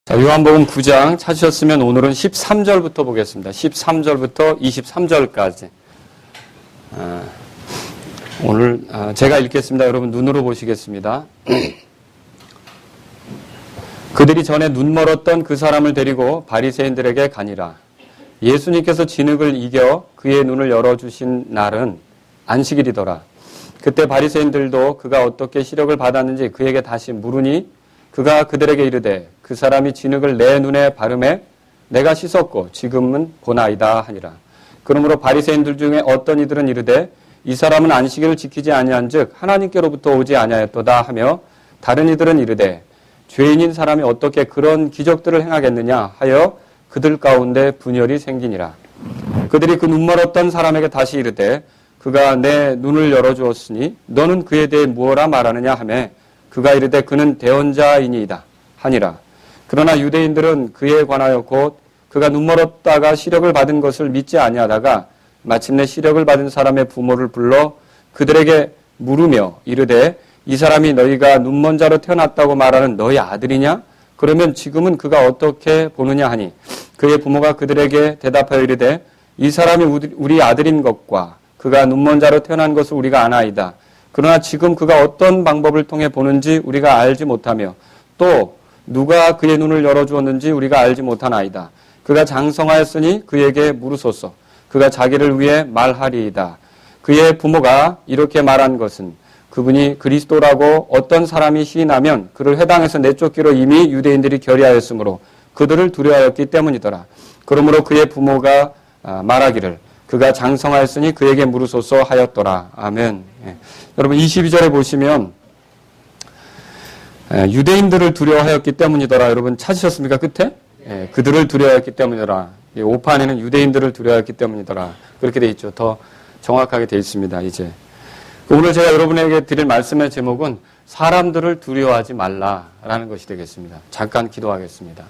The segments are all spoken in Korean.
자, 요한복음 9장 찾으셨으면 오늘은 13절부터 보겠습니다. 13절부터 23절까지. 오늘 제가 읽겠습니다. 여러분 눈으로 보시겠습니다. 그들이 전에 눈 멀었던 그 사람을 데리고 바리새인들에게 가니라. 예수님께서 진흙을 이겨 그의 눈을 열어주신 날은 안식일이더라. 그때 바리새인들도 그가 어떻게 시력을 받았는지 그에게 다시 물으니 그가 그들에게 이르되 그 사람이 진흙을 내 눈에 바르매 내가 씻었고 지금은 보나이다 하니라. 그러므로 바리새인들 중에 어떤 이들은 이르되 이 사람은 안식일을 지키지 아니한즉 하나님께로부터 오지 아니하였도다 하며 다른 이들은 이르되 죄인인 사람이 어떻게 그런 기적들을 행하겠느냐 하여 그들 가운데 분열이 생기니라. 그들이 그 눈 멀었던 사람에게 다시 이르되 그가 내 눈을 열어주었으니 너는 그에 대해 무엇라 말하느냐 하매 그가 이르되 그는 대언자이니이다 하니라. 그러나 유대인들은 그에 관하여 곧 그가 눈 멀었다가 시력을 받은 것을 믿지 아니하다가 마침내 시력을 받은 사람의 부모를 불러 그들에게 물으며 이르되 이 사람이 너희가 눈먼 자로 태어났다고 말하는 너희 아들이냐? 그러면 지금은 그가 어떻게 보느냐 하니 그의 부모가 그들에게 대답하여 이르되 이 사람이 우리 아들인 것과 그가 눈먼 자로 태어난 것을 우리가 아나이다. 그러나 지금 그가 어떤 방법을 통해 보는지 우리가 알지 못하며 또 누가 그의 눈을 열어주었는지 우리가 알지 못하나이다. 그가 장성하였으니 그에게 물으소서. 그가 자기를 위해 말하리이다. 그의 부모가 이렇게 말한 것은 그분이 그리스도라고 어떤 사람이 시인하면 그를 회당에서 내쫓기로 이미 유대인들이 결의하였으므로 그들을 두려워하였기 때문이더라. 그러므로 그의 부모가 말하기를 그가 장성하였으니 그에게 물으소서 하였더라. 아멘. 예. 여러분 22절에 보시면 유대인들을 두려워하였기 때문이더라. 여러분 찾으셨습니까? 끝에? 예, 그들을 두려워하였기 때문이더라. 5판에는 유대인들을 두려워하였기 때문이더라. 그렇게 돼 있죠. 더 정확하게 돼 있습니다. 이제 오늘 제가 여러분에게 드릴 말씀의 제목은 사람들을 두려워하지 말라라는 것이 되겠습니다. 잠깐 기도하겠습니다.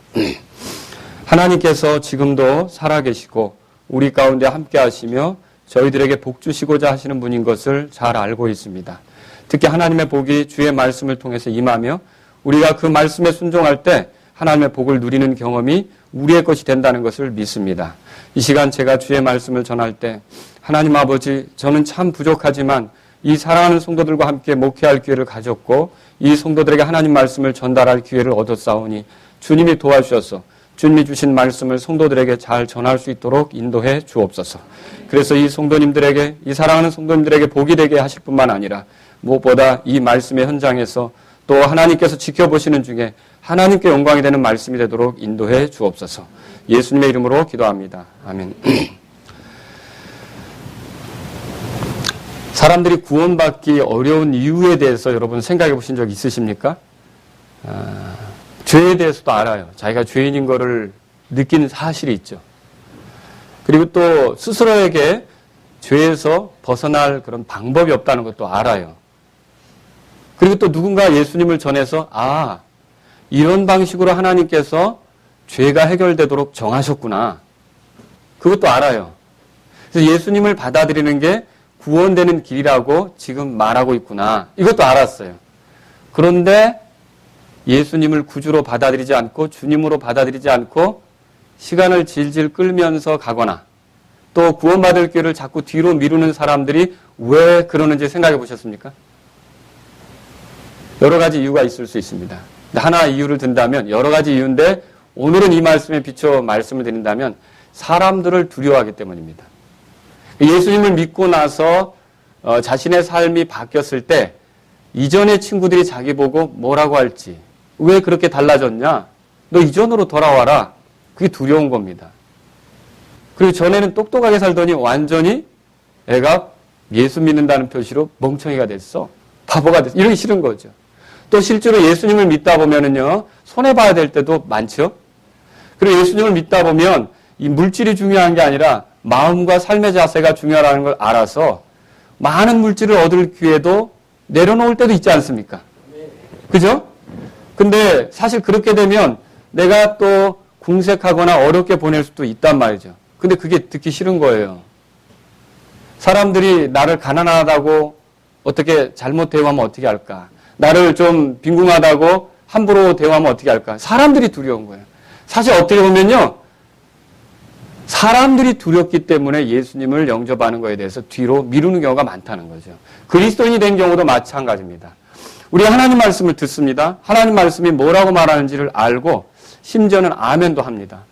하나님께서 지금도 살아계시고 우리 가운데 함께 하시며 저희들에게 복 주시고자 하시는 분인 것을 잘 알고 있습니다. 특히 하나님의 복이 주의 말씀을 통해서 임하며 우리가 그 말씀에 순종할 때 하나님의 복을 누리는 경험이 우리의 것이 된다는 것을 믿습니다. 이 시간 제가 주의 말씀을 전할 때 하나님 아버지 저는 참 부족하지만 이 사랑하는 성도들과 함께 목회할 기회를 가졌고 이 성도들에게 하나님 말씀을 전달할 기회를 얻었사오니 주님이 도와주셔서 주님이 주신 말씀을 성도들에게 잘 전할 수 있도록 인도해 주옵소서. 그래서 이 성도님들에게, 이 사랑하는 성도님들에게 복이 되게 하실 뿐만 아니라 무엇보다 이 말씀의 현장에서 또 하나님께서 지켜보시는 중에 하나님께 영광이 되는 말씀이 되도록 인도해 주옵소서. 예수님의 이름으로 기도합니다. 아멘. 사람들이 구원받기 어려운 이유에 대해서 여러분 생각해 보신 적 있으십니까? 죄에 대해서도 알아요. 자기가 죄인인 거를 느끼는 사실이 있죠. 그리고 또 스스로에게 죄에서 벗어날 그런 방법이 없다는 것도 알아요. 그리고 또 누군가 예수님을 전해서 이런 방식으로 하나님께서 죄가 해결되도록 정하셨구나. 그것도 알아요. 그래서 예수님을 받아들이는 게 구원되는 길이라고 지금 말하고 있구나. 이것도 알았어요. 그런데 예수님을 구주로 받아들이지 않고 주님으로 받아들이지 않고 시간을 질질 끌면서 가거나 또 구원받을 기회를 자꾸 뒤로 미루는 사람들이 왜 그러는지 생각해 보셨습니까? 여러 가지 이유가 있을 수 있습니다. 하나 이유를 든다면 여러 가지 이유인데 오늘은 이 말씀에 비춰 말씀을 드린다면 사람들을 두려워하기 때문입니다. 예수님을 믿고 나서 자신의 삶이 바뀌었을 때 이전의 친구들이 자기 보고 뭐라고 할지 왜 그렇게 달라졌냐? 너 이전으로 돌아와라. 그게 두려운 겁니다. 그리고 전에는 똑똑하게 살더니 완전히 애가 예수 믿는다는 표시로 멍청이가 됐어. 바보가 됐어. 이러기 싫은 거죠. 또 실제로 예수님을 믿다 보면은요, 손해봐야 될 때도 많죠? 그리고 예수님을 믿다 보면 이 물질이 중요한 게 아니라 마음과 삶의 자세가 중요하다는 걸 알아서 많은 물질을 얻을 기회도 내려놓을 때도 있지 않습니까? 그죠? 근데 사실 그렇게 되면 내가 또 궁색하거나 어렵게 보낼 수도 있단 말이죠. 근데 그게 듣기 싫은 거예요. 사람들이 나를 가난하다고 어떻게 잘못 대우하면 어떻게 할까? 나를 좀 빈궁하다고 함부로 대화하면 어떻게 할까? 사람들이 두려운 거예요. 사실 어떻게 보면요. 사람들이 두렵기 때문에 예수님을 영접하는 것에 대해서 뒤로 미루는 경우가 많다는 거죠. 그리스도인이 된 경우도 마찬가지입니다. 우리 하나님 말씀을 듣습니다. 하나님 말씀이 뭐라고 말하는지를 알고 심지어는 아멘도 합니다.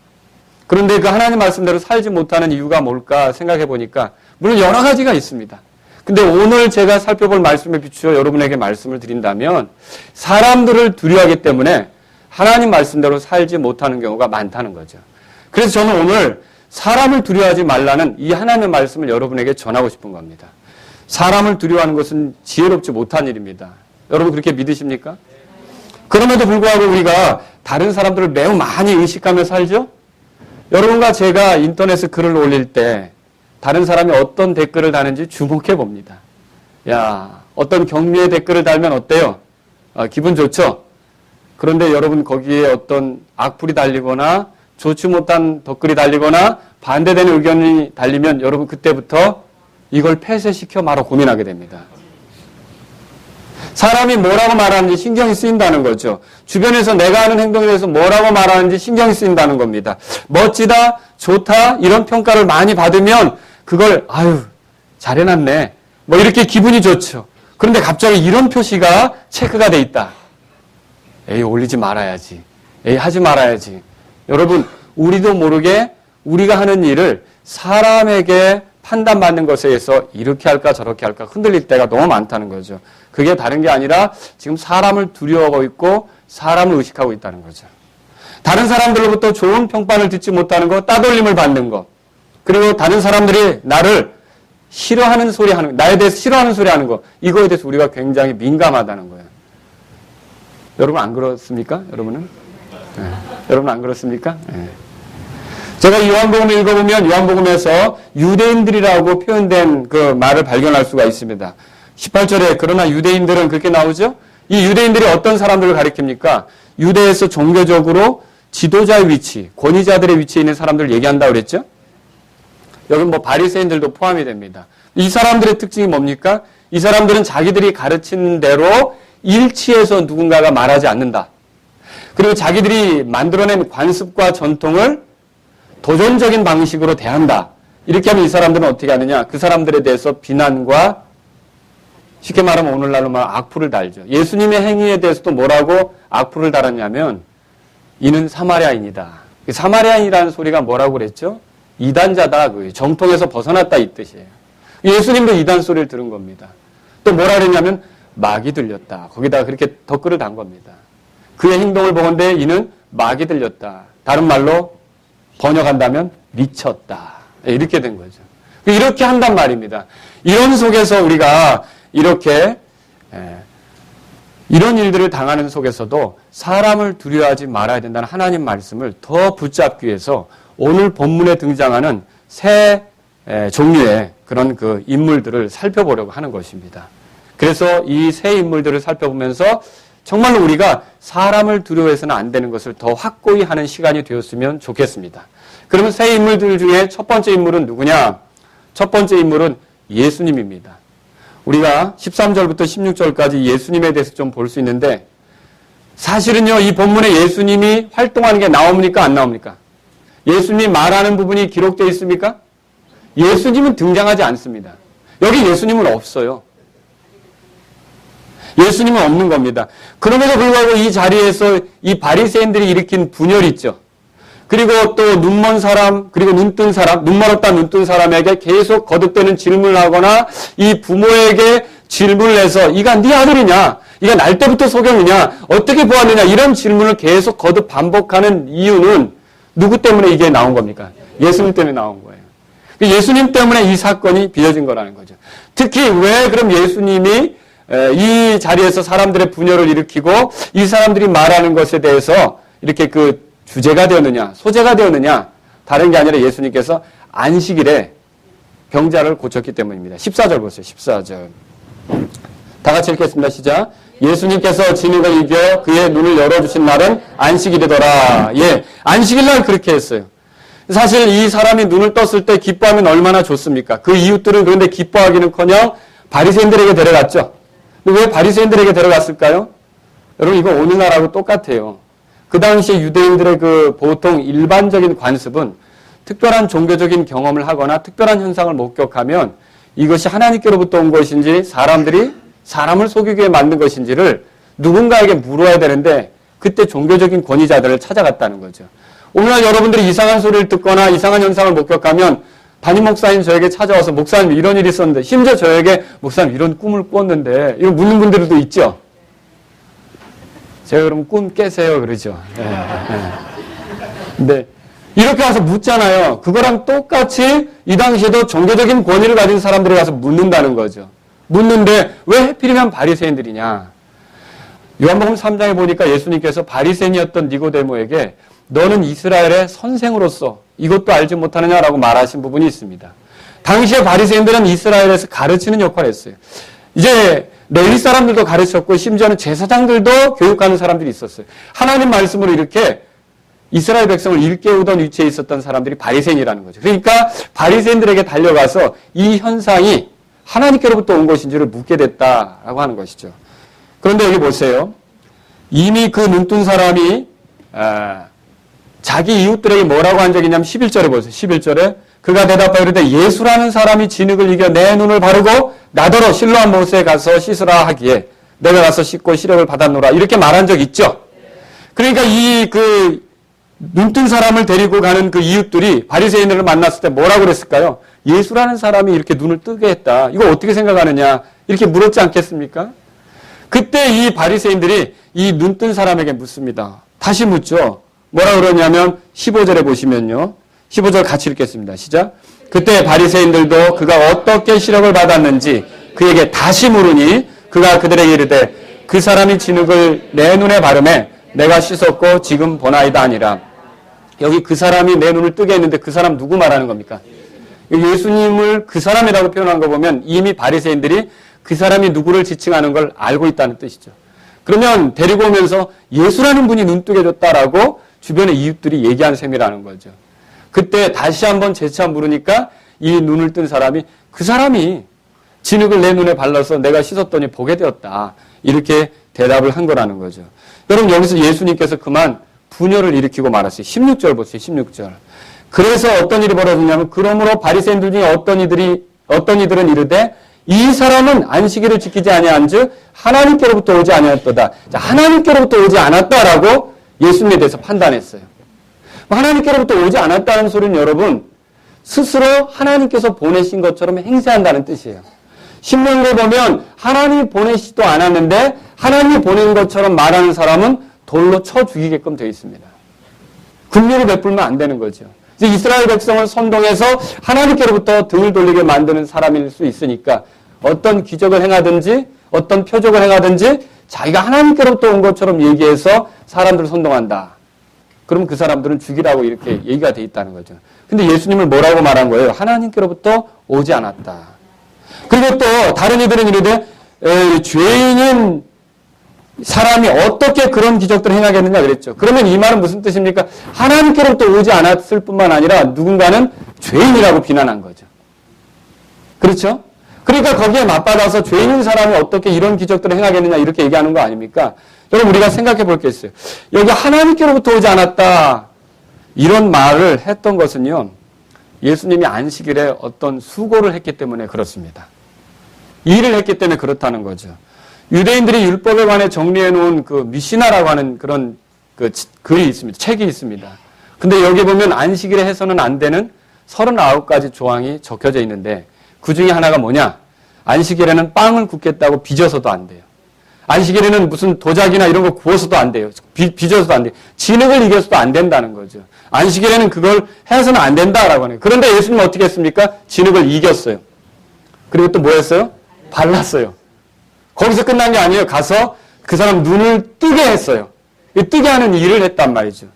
그런데 그 하나님 말씀대로 살지 못하는 이유가 뭘까 생각해 보니까 물론 여러 가지가 있습니다. 근데 오늘 제가 살펴볼 말씀에 비추어 여러분에게 말씀을 드린다면 사람들을 두려워하기 때문에 하나님 말씀대로 살지 못하는 경우가 많다는 거죠. 그래서 저는 오늘 사람을 두려워하지 말라는 이 하나님의 말씀을 여러분에게 전하고 싶은 겁니다. 사람을 두려워하는 것은 지혜롭지 못한 일입니다. 여러분 그렇게 믿으십니까? 그럼에도 불구하고 우리가 다른 사람들을 매우 많이 의식하며 살죠? 여러분과 제가 인터넷에 글을 올릴 때 다른 사람이 어떤 댓글을 다는지 주목해 봅니다. 야, 어떤 격려의 댓글을 달면 어때요? 기분 좋죠? 그런데 여러분 거기에 어떤 악플이 달리거나 좋지 못한 댓글이 달리거나 반대되는 의견이 달리면 여러분 그때부터 이걸 폐쇄시켜 말아 고민하게 됩니다. 사람이 뭐라고 말하는지 신경이 쓰인다는 거죠. 주변에서 내가 하는 행동에 대해서 뭐라고 말하는지 신경이 쓰인다는 겁니다. 멋지다, 좋다 이런 평가를 많이 받으면 그걸 아유 잘해놨네 뭐 이렇게 기분이 좋죠. 그런데 갑자기 이런 표시가 체크가 돼 있다. 에이 올리지 말아야지. 에이 하지 말아야지. 여러분 우리도 모르게 우리가 하는 일을 사람에게 판단받는 것에 의해서 이렇게 할까 저렇게 할까 흔들릴 때가 너무 많다는 거죠. 그게 다른 게 아니라 지금 사람을 두려워하고 있고 사람을 의식하고 있다는 거죠. 다른 사람들로부터 좋은 평판을 듣지 못하는 거, 따돌림을 받는 거, 그리고 다른 사람들이 나를 싫어하는 소리 하는 거, 나에 대해서 싫어하는 소리 하는 거, 이거에 대해서 우리가 굉장히 민감하다는 거예요. 여러분 안 그렇습니까? 여러분은? 네. 여러분 안 그렇습니까? 네. 제가 요한복음을 읽어보면 요한복음에서 유대인들이라고 표현된 그 말을 발견할 수가 있습니다. 18절에 그러나 유대인들은 그렇게 나오죠? 이 유대인들이 어떤 사람들을 가리킵니까? 유대에서 종교적으로 지도자의 위치, 권위자들의 위치에 있는 사람들을 얘기한다고 그랬죠? 여기 뭐 바리새인들도 포함이 됩니다. 이 사람들의 특징이 뭡니까? 이 사람들은 자기들이 가르친 대로 일치해서 누군가가 말하지 않는다. 그리고 자기들이 만들어낸 관습과 전통을 도전적인 방식으로 대한다. 이렇게 하면 이 사람들은 어떻게 하느냐? 그 사람들에 대해서 비난과 쉽게 말하면 오늘날로 말하면 악플을 달죠. 예수님의 행위에 대해서도 뭐라고 악플을 달았냐면 이는 사마리아인이다. 사마리아인이라는 소리가 뭐라고 그랬죠? 이단자다. 정통에서 벗어났다 이 뜻이에요. 예수님도 이단 소리를 들은 겁니다. 또 뭐라 그랬냐면 막이 들렸다. 거기다가 그렇게 덧글을 단 겁니다. 그의 행동을 보건대 이는 막이 들렸다. 다른 말로 번역한다면 미쳤다. 이렇게 된 거죠. 이렇게 한단 말입니다. 이런 속에서 우리가 이렇게 이런 일들을 당하는 속에서도 사람을 두려워하지 말아야 된다는 하나님 말씀을 더 붙잡기 위해서 오늘 본문에 등장하는 세 종류의 그런 그 인물들을 살펴보려고 하는 것입니다. 그래서 이 세 인물들을 살펴보면서 정말로 우리가 사람을 두려워해서는 안 되는 것을 더 확고히 하는 시간이 되었으면 좋겠습니다. 그러면 세 인물들 중에 첫 번째 인물은 누구냐? 첫 번째 인물은 예수님입니다. 우리가 13절부터 16절까지 예수님에 대해서 좀 볼 수 있는데 사실은요, 이 본문에 예수님이 활동하는 게 나옵니까? 안 나옵니까? 예수님이 말하는 부분이 기록되어 있습니까? 예수님은 등장하지 않습니다. 여기 예수님은 없어요. 예수님은 없는 겁니다. 그럼에도 불구하고 이 자리에서 이 바리새인들이 일으킨 분열이 있죠. 그리고 또 눈먼 사람, 그리고 눈뜬 사람, 눈 멀었다 눈뜬 사람에게 계속 거듭되는 질문을 하거나 이 부모에게 질문을 해서 이가 네 아들이냐? 이가 날 때부터 소경이냐? 어떻게 보았느냐? 이런 질문을 계속 거듭 반복하는 이유는 누구 때문에 이게 나온 겁니까? 예수님 때문에 나온 거예요. 예수님 때문에 이 사건이 빚어진 거라는 거죠. 특히 왜 그럼 예수님이 이 자리에서 사람들의 분열을 일으키고 이 사람들이 말하는 것에 대해서 이렇게 그 주제가 되었느냐, 소재가 되었느냐, 다른 게 아니라 예수님께서 안식일에 병자를 고쳤기 때문입니다. 14절 보세요. 14절. 다 같이 읽겠습니다. 시작. 예수님께서 진흙을 이겨 그의 눈을 열어주신 날은 안식일이더라. 예, 안식일날 그렇게 했어요. 사실 이 사람이 눈을 떴을 때 기뻐하면 얼마나 좋습니까? 그 이웃들은 그런데 기뻐하기는커녕 바리새인들에게 데려갔죠. 왜 바리새인들에게 데려갔을까요? 여러분 이거 오늘날하고 똑같아요. 그 당시에 유대인들의 그 보통 일반적인 관습은 특별한 종교적인 경험을 하거나 특별한 현상을 목격하면 이것이 하나님께로부터 온 것인지 사람들이 사람을 속이기 위해 만든 것인지를 누군가에게 물어야 되는데 그때 종교적인 권위자들을 찾아갔다는 거죠. 오늘날 여러분들이 이상한 소리를 듣거나 이상한 현상을 목격하면 담임 목사님 저에게 찾아와서 목사님 이런 일이 있었는데 심지어 저에게 목사님 이런 꿈을 꿨는데 이런 묻는 분들도 있죠. 제가 그러면 꿈 깨세요 그러죠. 근데 이렇게 와서 묻잖아요. 그거랑 똑같이 이 당시에도 종교적인 권위를 가진 사람들이 가서 묻는다는 거죠. 묻는데 왜 하필이면 바리새인들이냐. 요한복음 3장에 보니까 예수님께서 바리새인이었던 니고데모에게 너는 이스라엘의 선생으로서 이것도 알지 못하느냐라고 말하신 부분이 있습니다. 당시에 바리새인들은 이스라엘에서 가르치는 역할을 했어요. 이제 레위 사람들도 가르쳤고 심지어는 제사장들도 교육하는 사람들이 있었어요. 하나님 말씀으로 이렇게 이스라엘 백성을 일깨우던 위치에 있었던 사람들이 바리새인이라는 거죠. 그러니까 바리새인들에게 달려가서 이 현상이 하나님께로부터 온 것인지를 묻게 됐다라고 하는 것이죠. 그런데 여기 보세요. 이미 그 눈뜬 사람이 자기 이웃들에게 뭐라고 한 적이 있냐면 11절에 보세요. 11절에 그가 대답하여 이르되 예수라는 사람이 진흙을 이겨 내 눈을 바르고 나더러 실로암 못에 가서 씻으라 하기에 내가 가서 씻고 시력을 받았노라 이렇게 말한 적 있죠. 그러니까 이 그 눈뜬 사람을 데리고 가는 그 이웃들이 바리새인들을 만났을 때 뭐라고 그랬을까요? 예수라는 사람이 이렇게 눈을 뜨게 했다. 이거 어떻게 생각하느냐? 이렇게 물었지 않겠습니까? 그때 이 바리새인들이 이 눈뜬 사람에게 묻습니다. 다시 묻죠. 뭐라 그러냐면 15절에 보시면요. 15절 같이 읽겠습니다. 시작. 그때 바리새인들도 그가 어떻게 시력을 받았는지 그에게 다시 물으니 그가 그들에게 이르되 그 사람이 진흙을 내 눈에 바르매 내가 씻었고 지금 보나이다 아니라. 여기 그 사람이 내 눈을 뜨게 했는데 그 사람 누구 말하는 겁니까? 예수님을 그 사람이라고 표현한 거 보면 이미 바리새인들이 그 사람이 누구를 지칭하는 걸 알고 있다는 뜻이죠. 그러면 데리고 오면서 예수라는 분이 눈 뜨게 해줬다라고 주변의 이웃들이 얘기하는 셈이라는 거죠. 그때 다시 한번 재차 물으니까 이 눈을 뜬 사람이 그 사람이 진흙을 내 눈에 발라서 내가 씻었더니 보게 되었다. 이렇게 대답을 한 거라는 거죠. 여러분 여기서 예수님께서 그만 분열을 일으키고 말았어요. 16절 보세요. 16절. 그래서 어떤 일이 벌어졌냐면 그러므로 바리새인들 중에 어떤 이들은 이르되 이 사람은 안식일을 지키지 아니한즉 하나님께로부터 오지 아니하였도다. 자, 하나님께로부터 오지 않았다라고 예수님에 대해서 판단했어요. 하나님께로부터 오지 않았다는 소리는 여러분 스스로 하나님께서 보내신 것처럼 행세한다는 뜻이에요. 신명기에 보면 하나님이 보내시지도 않았는데 하나님이 보낸 것처럼 말하는 사람은 돌로 쳐 죽이게끔 되어 있습니다. 긍휼을 베풀면 안 되는 거죠. 이제 이스라엘 백성을 선동해서 하나님께로부터 등을 돌리게 만드는 사람일 수 있으니까 어떤 기적을 행하든지 어떤 표적을 행하든지 자기가 하나님께로부터 온 것처럼 얘기해서 사람들을 선동한다. 그럼 그 사람들은 죽이라고 이렇게 얘기가 돼 있다는 거죠. 근데 예수님을 뭐라고 말한 거예요? 하나님께로부터 오지 않았다. 그리고 또 다른 이들은 이르되 죄인인 사람이 어떻게 그런 기적들을 행하겠느냐 그랬죠. 그러면 이 말은 무슨 뜻입니까? 하나님께로부터 오지 않았을 뿐만 아니라 누군가는 죄인이라고 비난한 거죠. 그렇죠? 그러니까 거기에 맞받아서 죄인인 사람이 어떻게 이런 기적들을 행하겠느냐 이렇게 얘기하는 거 아닙니까? 여러분 우리가 생각해 볼 게 있어요. 여기 하나님께로부터 오지 않았다 이런 말을 했던 것은요. 예수님이 안식일에 어떤 수고를 했기 때문에 그렇습니다. 일을 했기 때문에 그렇다는 거죠. 유대인들이 율법에 관해 정리해 놓은 그 미시나라고 하는 그런 그 글이 있습니다. 책이 있습니다. 근데 여기 보면 안식일에 해서는 안 되는 39가지 조항이 적혀져 있는데 그 중에 하나가 뭐냐? 안식일에는 빵을 굽겠다고 빚어서도 안 돼요. 안식일에는 무슨 도자기나 이런 거 구워서도 안 돼요. 빚어서도 안 돼요. 진흙을 이겨서도 안 된다는 거죠. 안식일에는 그걸 해서는 안 된다라고 하네요. 그런데 예수님은 어떻게 했습니까? 진흙을 이겼어요. 그리고 또 뭐 했어요? 발랐어요. 거기서 끝난 게 아니에요. 가서 그 사람 눈을 뜨게 했어요. 뜨게 하는 일을 했단 말이죠.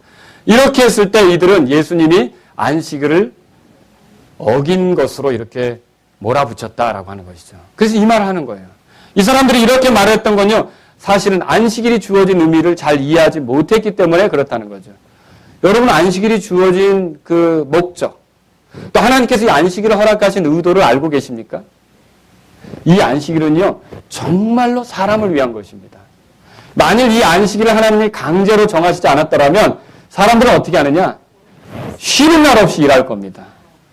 이렇게 했을 때 이들은 예수님이 안식일을 어긴 것으로 이렇게 몰아붙였다라고 하는 것이죠. 그래서 이 말을 하는 거예요. 이 사람들이 이렇게 말했던 건요. 사실은 안식일이 주어진 의미를 잘 이해하지 못했기 때문에 그렇다는 거죠. 여러분 안식일이 주어진 그 목적 또 하나님께서 이 안식일을 허락하신 의도를 알고 계십니까? 이 안식일은요. 정말로 사람을 위한 것입니다. 만일 이 안식일을 하나님이 강제로 정하시지 않았더라면 사람들은 어떻게 하느냐? 쉬는 날 없이 일할 겁니다.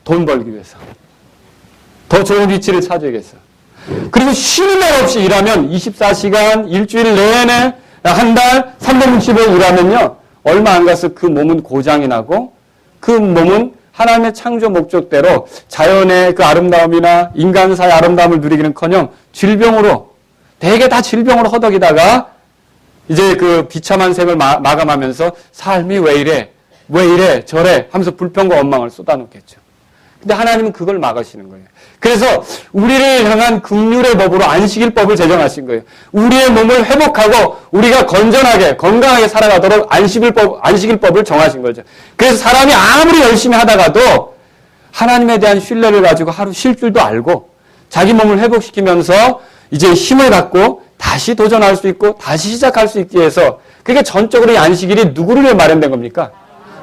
돈 벌기 위해서. 더 좋은 위치를 차지하겠어. 그리고 쉬는 날 없이 일하면 24시간, 일주일 내내, 한 달, 365일 일하면요. 얼마 안 가서 그 몸은 고장이 나고 그 몸은 하나님의 창조 목적대로 자연의 그 아름다움이나 인간사의 아름다움을 누리기는커녕 질병으로, 대개 다 질병으로 허덕이다가 이제 그 비참한 생을 마감하면서 삶이 왜 이래, 저래 하면서 불평과 원망을 쏟아놓겠죠. 근데 하나님은 그걸 막으시는 거예요. 그래서 우리를 향한 긍휼의 법으로 안식일법을 제정하신 거예요. 우리의 몸을 회복하고 우리가 건전하게, 건강하게 살아가도록 안식일법을 정하신 거죠. 그래서 사람이 아무리 열심히 하다가도 하나님에 대한 신뢰를 가지고 하루 쉴 줄도 알고 자기 몸을 회복시키면서 이제 힘을 갖고 다시 도전할 수 있고 다시 시작할 수 있기 위해서, 그게 전적으로 이 안식일이 누구를 위해 마련된 겁니까?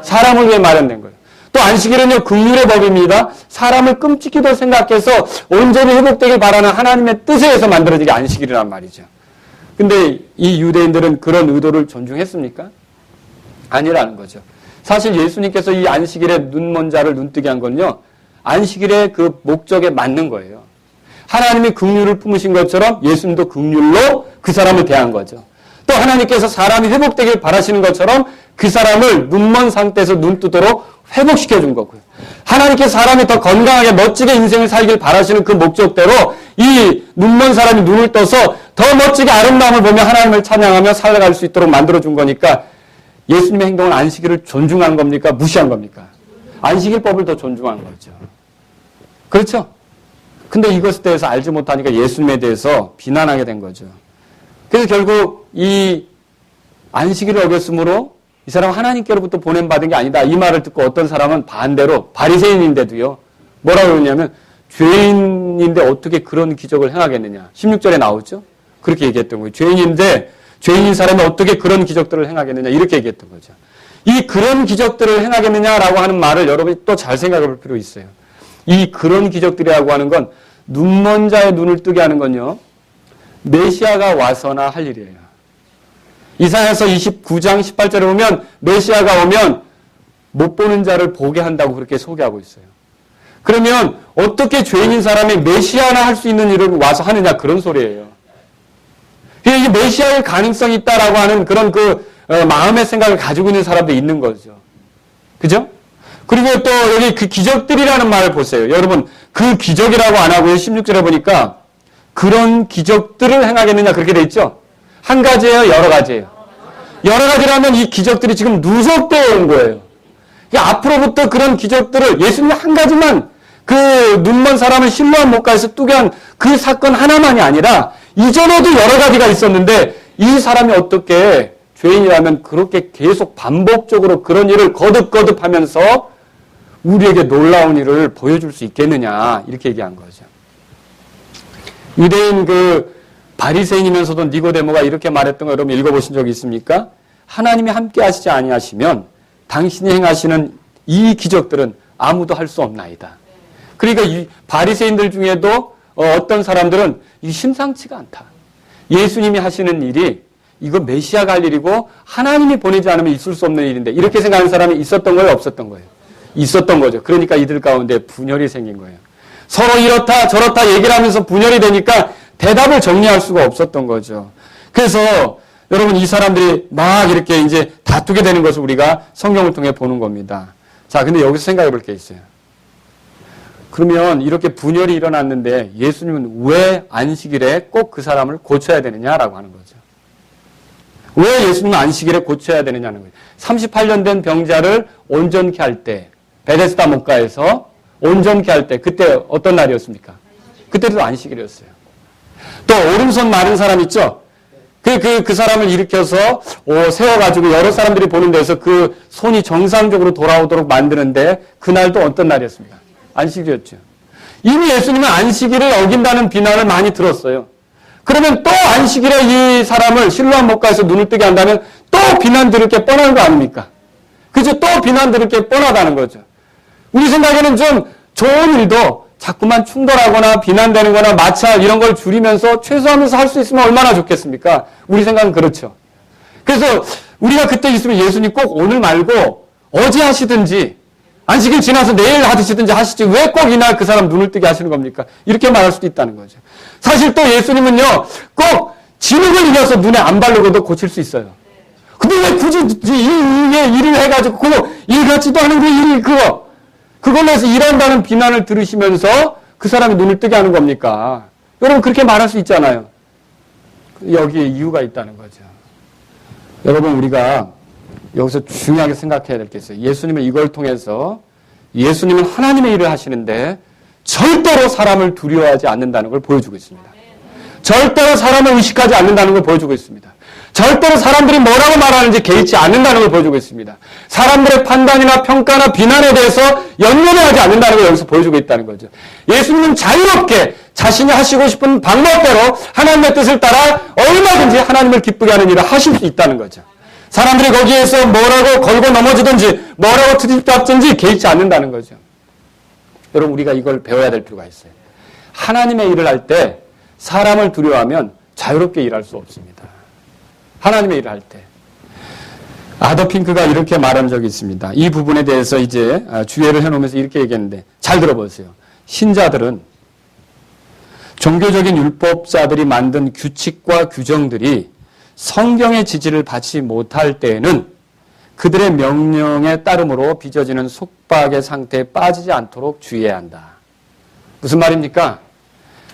사람을 위해 마련된 거예요. 또 안식일은요, 긍휼의 법입니다. 사람을 끔찍히도 생각해서 온전히 회복되길 바라는 하나님의 뜻에 의해서 만들어진 게 안식일이란 말이죠. 근데 이 유대인들은 그런 의도를 존중했습니까? 아니라는 거죠. 사실 예수님께서 이 안식일에 눈먼 자를 눈뜨게 한 건요, 안식일의 그 목적에 맞는 거예요. 하나님이 긍휼을 품으신 것처럼 예수님도 긍휼로 그 사람을 대한 거죠. 또 하나님께서 사람이 회복되길 바라시는 것처럼 그 사람을 눈먼 상태에서 눈 뜨도록 회복시켜준 거고요. 하나님께서 사람이 더 건강하게 멋지게 인생을 살길 바라시는 그 목적대로 이 눈먼 사람이 눈을 떠서 더 멋지게 아름다움을 보며 하나님을 찬양하며 살아갈 수 있도록 만들어준 거니까 예수님의 행동은 안식일을 존중한 겁니까? 무시한 겁니까? 안식일법을 더 존중한 거죠. 그렇죠? 근데 이것에 대해서 알지 못하니까 예수님에 대해서 비난하게 된 거죠. 그래서 결국 이 안식일을 어겼으므로 이 사람은 하나님께로부터 보냄받은 게 아니다. 이 말을 듣고 어떤 사람은 반대로 바리새인인데도요. 뭐라고 그러냐면 죄인인데 어떻게 그런 기적을 행하겠느냐. 16절에 나오죠. 그렇게 얘기했던 거예요. 죄인인 사람이 어떻게 그런 기적들을 행하겠느냐. 이렇게 얘기했던 거죠. 이 그런 기적들을 행하겠느냐라고 하는 말을 여러분이 또 잘 생각해 볼 필요 있어요. 이 그런 기적들이라고 하는 건 눈먼 자의 눈을 뜨게 하는 건요. 메시아가 와서나 할 일이에요. 이사야서 29장 18절에 보면 메시아가 오면 못 보는 자를 보게 한다고 그렇게 소개하고 있어요. 그러면 어떻게 죄인인 사람이 메시아나 할 수 있는 일을 와서 하느냐, 그런 소리예요. 이게 메시아의 가능성이 있다라고 하는 그런 마음의 생각을 가지고 있는 사람도 있는 거죠. 그죠? 그리고 또 여기 그 기적들이라는 말을 보세요. 여러분, 그 기적이라고 안 하고요. 16절에 보니까 그런 기적들을 행하겠느냐 그렇게 돼 있죠? 한 가지예요? 여러 가지예요? 여러 가지라면 이 기적들이 지금 누적되어 온 거예요. 앞으로부터 그런 기적들을 예수님이 한 가지만 그 눈먼 사람을 실로암 못가에서 뜨게 한 그 사건 하나만이 아니라 이전에도 여러 가지가 있었는데 이 사람이 어떻게 죄인이라면 그렇게 계속 반복적으로 그런 일을 거듭거듭하면서 우리에게 놀라운 일을 보여줄 수 있겠느냐 이렇게 얘기한 거죠. 유대인 바리새인이면서도 니고데모가 이렇게 말했던 거 여러분 읽어보신 적이 있습니까? 하나님이 함께 하시지 아니하시면 당신이 행하시는 이 기적들은 아무도 할 수 없나이다. 그러니까 이 바리새인들 중에도 어떤 사람들은 이게 심상치가 않다. 예수님이 하시는 일이 이거 메시아가 할 일이고 하나님이 보내지 않으면 있을 수 없는 일인데 이렇게 생각하는 사람이 있었던 거예요? 없었던 거예요? 있었던 거죠. 그러니까 이들 가운데 분열이 생긴 거예요. 서로 이렇다 저렇다 얘기를 하면서 분열이 되니까 대답을 정리할 수가 없었던 거죠. 그래서 여러분 이 사람들이 막 이렇게 이제 다투게 되는 것을 우리가 성경을 통해 보는 겁니다. 자, 근데 여기서 생각해 볼 게 있어요. 그러면 이렇게 분열이 일어났는데 예수님은 왜 안식일에 꼭 그 사람을 고쳐야 되느냐라고 하는 거죠. 왜 예수님은 안식일에 고쳐야 되느냐는 거예요. 38년 된 병자를 온전케 할 때, 베데스다 목가에서 온전케 할 때, 그때 어떤 날이었습니까? 그때도 안식일이었어요. 또 오른손 마른 사람 있죠? 그 사람을 일으켜서 세워가지고 여러 사람들이 보는 데서 그 손이 정상적으로 돌아오도록 만드는데 그날도 어떤 날이었습니까? 안식일이었죠. 이미 예수님은 안식일을 어긴다는 비난을 많이 들었어요. 그러면 또 안식일에 이 사람을 실로암 목가에서 눈을 뜨게 한다면 또 비난 들을 게 뻔한 거 아닙니까? 그죠? 또 비난 들을 게 뻔하다는 거죠. 우리 생각에는 좀 좋은 일도 자꾸만 충돌하거나 비난되는 거나 마찰 이런 걸 줄이면서 최소화하면서 할 수 있으면 얼마나 좋겠습니까? 우리 생각은 그렇죠. 그래서 우리가 그때 있으면 예수님 꼭 오늘 말고 어제 하시든지 안식일 지나서 내일 하시든지 하시지 왜 꼭 이날 그 사람 눈을 뜨게 하시는 겁니까? 이렇게 말할 수도 있다는 거죠. 사실 또 예수님은요, 꼭 진흙을 이겨서 눈에 안 바르고도 고칠 수 있어요. 근데 왜 굳이 일을 해가지고 그거 일 같지도 않은 그 일이 그걸로 해서 일한다는 비난을 들으시면서 그 사람이 눈을 뜨게 하는 겁니까? 여러분 그렇게 말할 수 있잖아요. 여기에 이유가 있다는 거죠. 여러분 우리가 여기서 중요하게 생각해야 될 게 있어요. 예수님은 이걸 통해서 예수님은 하나님의 일을 하시는데 절대로 사람을 두려워하지 않는다는 걸 보여주고 있습니다. 절대로 사람을 의식하지 않는다는 걸 보여주고 있습니다. 절대로 사람들이 뭐라고 말하는지 개의치 않는다는 걸 보여주고 있습니다. 사람들의 판단이나 평가나 비난에 대해서 연연해 하지 않는다는 걸 여기서 보여주고 있다는 거죠. 예수님은 자유롭게 자신이 하시고 싶은 방법대로 하나님의 뜻을 따라 얼마든지 하나님을 기쁘게 하는 일을 하실 수 있다는 거죠. 사람들이 거기에서 뭐라고 걸고 넘어지든지 뭐라고 트집잡든지 개의치 않는다는 거죠. 여러분 우리가 이걸 배워야 될 필요가 있어요. 하나님의 일을 할 때 사람을 두려워하면 자유롭게 일할 수 없습니다. 하나님의 일을 할 때. 아더 핑크가 이렇게 말한 적이 있습니다. 이 부분에 대해서 이제 주의를 해놓으면서 이렇게 얘기했는데 잘 들어보세요. 신자들은 종교적인 율법자들이 만든 규칙과 규정들이 성경의 지지를 받지 못할 때에는 그들의 명령에 따름으로 빚어지는 속박의 상태에 빠지지 않도록 주의해야 한다. 무슨 말입니까?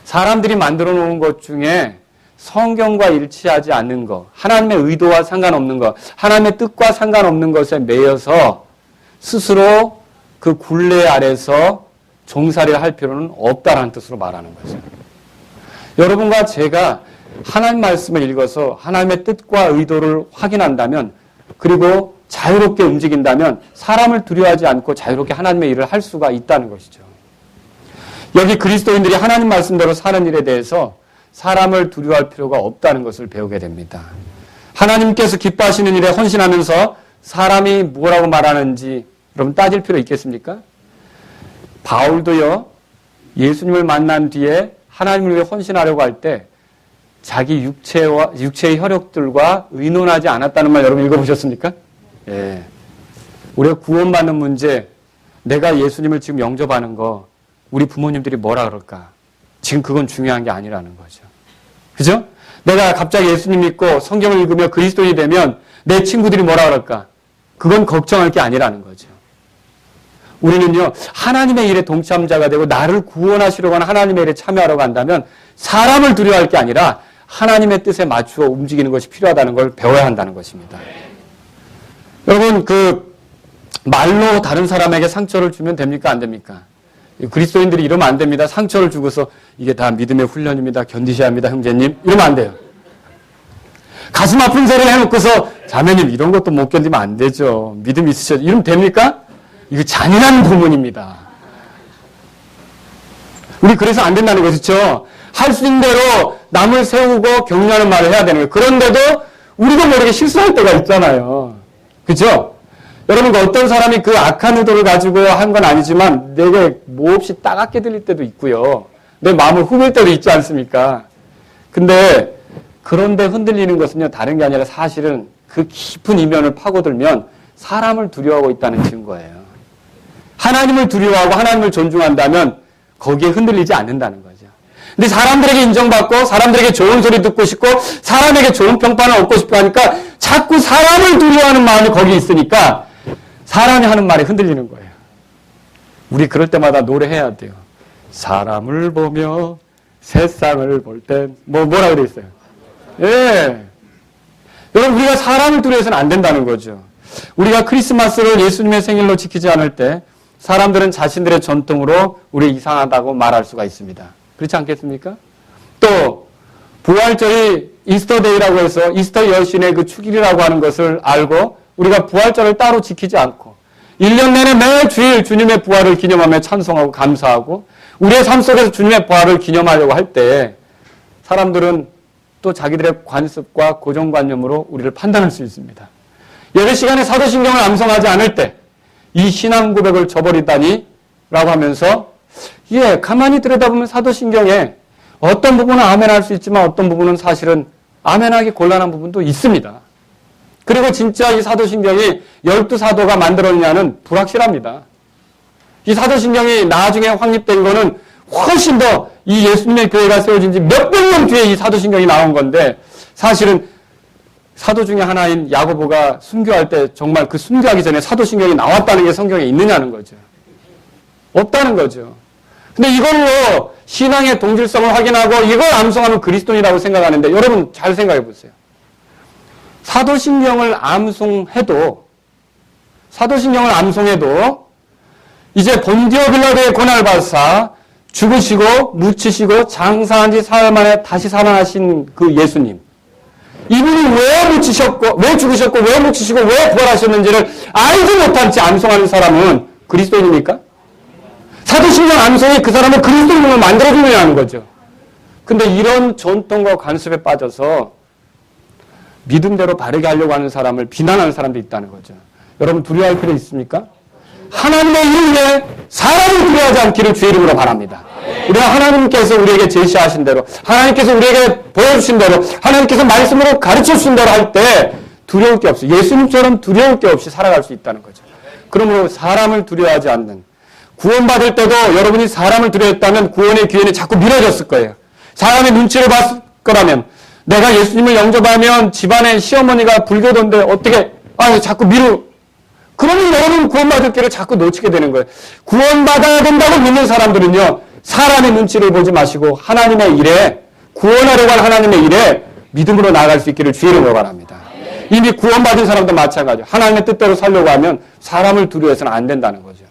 사람들이 만들어 놓은 것 중에 성경과 일치하지 않는 것, 하나님의 의도와 상관없는 것, 하나님의 뜻과 상관없는 것에 매여서 스스로 그 굴레 아래서 종살이를 할 필요는 없다라는 뜻으로 말하는 거죠. 여러분과 제가 하나님 말씀을 읽어서 하나님의 뜻과 의도를 확인한다면 그리고 자유롭게 움직인다면 사람을 두려워하지 않고 자유롭게 하나님의 일을 할 수가 있다는 것이죠. 여기 그리스도인들이 하나님 말씀대로 사는 일에 대해서 사람을 두려워할 필요가 없다는 것을 배우게 됩니다. 하나님께서 기뻐하시는 일에 헌신하면서 사람이 뭐라고 말하는지 여러분 따질 필요 있겠습니까? 바울도요, 예수님을 만난 뒤에 하나님을 위해 헌신하려고 할 때 자기 육체의 혈육들과 의논하지 않았다는 말 여러분 읽어보셨습니까? 예. 우리가 구원받는 문제, 내가 예수님을 지금 영접하는 거 우리 부모님들이 뭐라 그럴까? 지금 그건 중요한 게 아니라는 거죠. 그죠? 내가 갑자기 예수님 믿고 성경을 읽으며 그리스도인이 되면 내 친구들이 뭐라 그럴까? 그건 걱정할 게 아니라는 거죠. 우리는요, 하나님의 일에 동참자가 되고 나를 구원하시려고 하는 하나님의 일에 참여하려고 한다면 사람을 두려워할 게 아니라 하나님의 뜻에 맞추어 움직이는 것이 필요하다는 걸 배워야 한다는 것입니다. 여러분, 말로 다른 사람에게 상처를 주면 됩니까? 안 됩니까? 그리스도인들이 이러면 안 됩니다. 상처를 주고서 이게 다 믿음의 훈련입니다. 견디셔야 합니다, 형제님. 이러면 안 돼요. 가슴 아픈 소리를 해놓고서 자매님 이런 것도 못 견디면 안 되죠. 믿음 있으셔도 이러면 됩니까? 이거 잔인한 고문입니다. 우리 그래서 안 된다는 것이죠. 할 수 있는 대로 남을 세우고 격려하는 말을 해야 되는 거예요. 그런데도 우리도 모르게 실수할 때가 있잖아요. 그죠? 여러분, 어떤 사람이 그 악한 의도를 가지고 한 건 아니지만 내게 몹시 따갑게 들릴 때도 있고요. 내 마음을 후빌 때도 있지 않습니까? 그런데 흔들리는 것은요, 다른 게 아니라 사실은 그 깊은 이면을 파고들면 사람을 두려워하고 있다는 증거예요. 하나님을 두려워하고 하나님을 존중한다면 거기에 흔들리지 않는다는 거죠. 근데 사람들에게 인정받고 사람들에게 좋은 소리 듣고 싶고 사람에게 좋은 평판을 얻고 싶어 하니까 자꾸 사람을 두려워하는 마음이 거기 있으니까 사람이 하는 말에 흔들리는 거예요. 우리 그럴 때마다 노래해야 돼요. 사람을 보며 세상을 볼 땐 뭐라 그래 있어요. 예. 여러분, 우리가 사람을 두려워해서는 안 된다는 거죠. 우리가 크리스마스를 예수님의 생일로 지키지 않을 때 사람들은 자신들의 전통으로 우리 이상하다고 말할 수가 있습니다. 그렇지 않겠습니까? 또 부활절이 이스터데이라고 해서 이스터 여신의 그 축일이라고 하는 것을 알고 우리가 부활절을 따로 지키지 않고 1년 내내 매 주일 주님의 부활을 기념하며 찬송하고 감사하고 우리의 삶 속에서 주님의 부활을 기념하려고 할 때 사람들은 또 자기들의 관습과 고정관념으로 우리를 판단할 수 있습니다. 예배 시간에 사도신경을 암송하지 않을 때 이 신앙 고백을 저버리다니 라고 하면서 가만히 들여다보면 사도신경에 어떤 부분은 아멘할 수 있지만 어떤 부분은 사실은 아멘하기 곤란한 부분도 있습니다. 그리고 진짜 이 사도신경이 12사도가 만들었냐는 불확실합니다. 이 사도신경이 나중에 확립된 거는 훨씬 더 이 예수님의 교회가 세워진 지 몇백 년 뒤에 이 사도신경이 나온 건데 사실은 사도 중에 하나인 야고보가 순교할 때 정말 그 순교하기 전에 사도신경이 나왔다는 게 성경에 있느냐는 거죠. 없다는 거죠. 근데 이걸로 신앙의 동질성을 확인하고 이걸 암송하면 그리스도인이라고 생각하는데 여러분 잘 생각해 보세요. 사도신경을 암송해도 이제 본디오 빌라도의 고난을 받으사 죽으시고 묻히시고 장사한 지 사흘 만에 다시 살아나신 그 예수님. 이분이 왜 묻히셨고 왜 죽으셨고 왜 묻히시고 왜 부활하셨는지를 알지 못한 채 암송하는 사람은 그리스도인입니까? 사도신경 암송이 그 사람을 그리스도인으로 만들어주느냐 하는 거죠. 근데 이런 전통과 관습에 빠져서 믿음대로 바르게 하려고 하는 사람을 비난하는 사람도 있다는 거죠. 여러분 두려워할 필요 있습니까? 하나님의 이름에 사람을 두려워하지 않기를 주의 이름으로 바랍니다. 우리가 하나님께서 우리에게 제시하신 대로 하나님께서 우리에게 보여주신 대로 하나님께서 말씀으로 가르쳐주신 대로 할 때 두려울 게 없어요. 예수님처럼 두려울 게 없이 살아갈 수 있다는 거죠. 그러므로 사람을 두려워하지 않는 구원받을 때도 여러분이 사람을 두려워했다면 구원의 기회는 자꾸 미뤄졌을 거예요. 사람의 눈치를 봤을 거라면 내가 예수님을 영접하면 집안에 시어머니가 불교도인데 어떻게 자꾸 그러면 여러분 구원받을 길을 자꾸 놓치게 되는 거예요. 구원받아야 된다고 믿는 사람들은요. 사람의 눈치를 보지 마시고 하나님의 일에 구원하려고 한 하나님의 일에 믿음으로 나아갈 수 있기를 주의 이름으로 바랍니다. 이미 구원받은 사람도 마찬가지예요. 하나님의 뜻대로 살려고 하면 사람을 두려워해서는 안 된다는 거죠.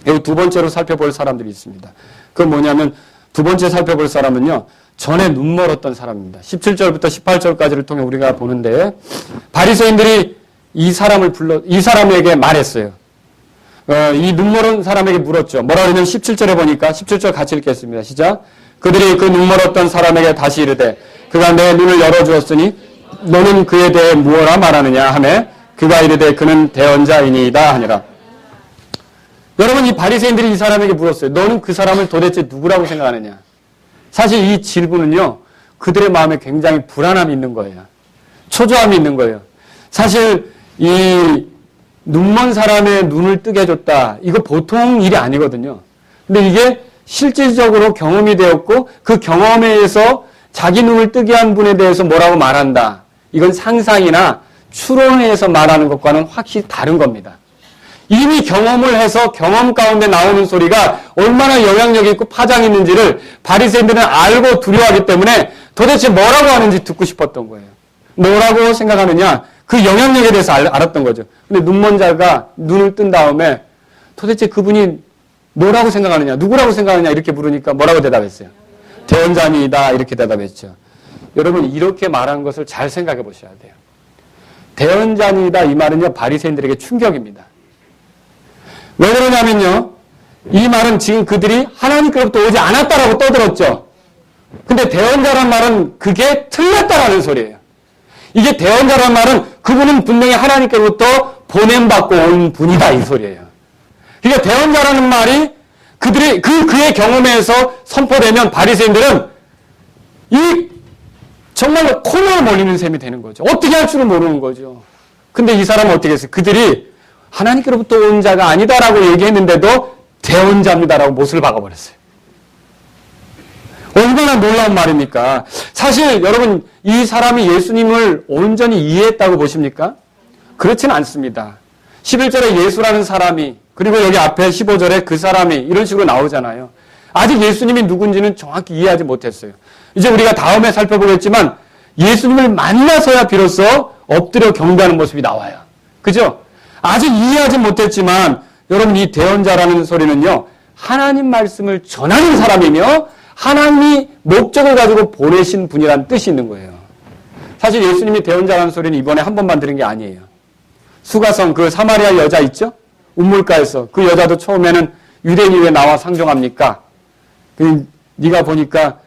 여기 두 번째로 살펴볼 사람들이 있습니다. 그건 뭐냐면 두 번째 살펴볼 사람은요. 전에 눈멀었던 사람입니다. 17절부터 18절까지를 통해 우리가 보는데 바리새인들이 이 사람에게 말했어요. 이 눈멀은 사람에게 물었죠. 뭐라 그러면 17절에 보니까 17절 같이 읽겠습니다. 시작. 그들이 그 눈멀었던 사람에게 다시 이르되 그가 내 눈을 열어주었으니 너는 그에 대해 무엇라 말하느냐 하며 그가 이르되 그는 대언자이니이다 하니라. 여러분 이 바리새인들이 이 사람에게 물었어요. 너는 그 사람을 도대체 누구라고 생각하느냐. 사실 이 질문은요. 그들의 마음에 굉장히 불안함이 있는 거예요. 초조함이 있는 거예요. 사실 이 눈먼 사람의 눈을 뜨게 해줬다. 이거 보통 일이 아니거든요. 근데 이게 실질적으로 경험이 되었고 그 경험에 의해서 자기 눈을 뜨게 한 분에 대해서 뭐라고 말한다. 이건 상상이나 추론에서 말하는 것과는 확실히 다른 겁니다. 이미 경험을 해서 경험 가운데 나오는 소리가 얼마나 영향력 있고 파장이 있는지를 바리새인들은 알고 두려워하기 때문에 도대체 뭐라고 하는지 듣고 싶었던 거예요. 뭐라고 생각하느냐? 그 영향력에 대해서 알았던 거죠. 근데 눈먼 자가 눈을 뜬 다음에 도대체 그분이 뭐라고 생각하느냐, 누구라고 생각하느냐 이렇게 물으니까 뭐라고 대답했어요? 대언자입니다. 이렇게 대답했죠. 여러분 이렇게 말한 것을 잘 생각해 보셔야 돼요. 대언자입니다. 이 말은요 바리새인들에게 충격입니다. 왜 그러냐면요. 이 말은 지금 그들이 하나님께로부터 오지 않았다라고 떠들었죠. 근데 대언자란 말은 그게 틀렸다라는 소리예요. 이게 대언자란 말은 그분은 분명히 하나님께로부터 보냄받고 온 분이다 이 소리예요. 그러니까 대언자라는 말이 그의 경험에서 선포되면 바리새인들은 정말로 코너에 몰리는 셈이 되는 거죠. 어떻게 할 줄은 모르는 거죠. 근데 이 사람은 어떻게 했어요? 그들이 하나님께로부터 온 자가 아니다라고 얘기했는데도 대언자입니다라고 못을 박아버렸어요. 얼마나 놀라운 말입니까? 사실 여러분 이 사람이 예수님을 온전히 이해했다고 보십니까? 그렇지는 않습니다. 11절에 예수라는 사람이 그리고 여기 앞에 15절에 그 사람이 이런 식으로 나오잖아요. 아직 예수님이 누군지는 정확히 이해하지 못했어요. 이제 우리가 다음에 살펴보겠지만 예수님을 만나서야 비로소 엎드려 경배하는 모습이 나와요. 그죠? 아직 이해하지 못했지만 여러분 이 대언자라는 소리는요. 하나님 말씀을 전하는 사람이며 하나님이 목적을 가지고 보내신 분이라는 뜻이 있는 거예요. 사실 예수님이 대언자라는 소리는 이번에 한 번만 들은 게 아니에요. 수가성 그 사마리아 여자 있죠? 우물가에서 그 여자도 처음에는 유대인이 왜 나와 상종합니까? 네가 보니까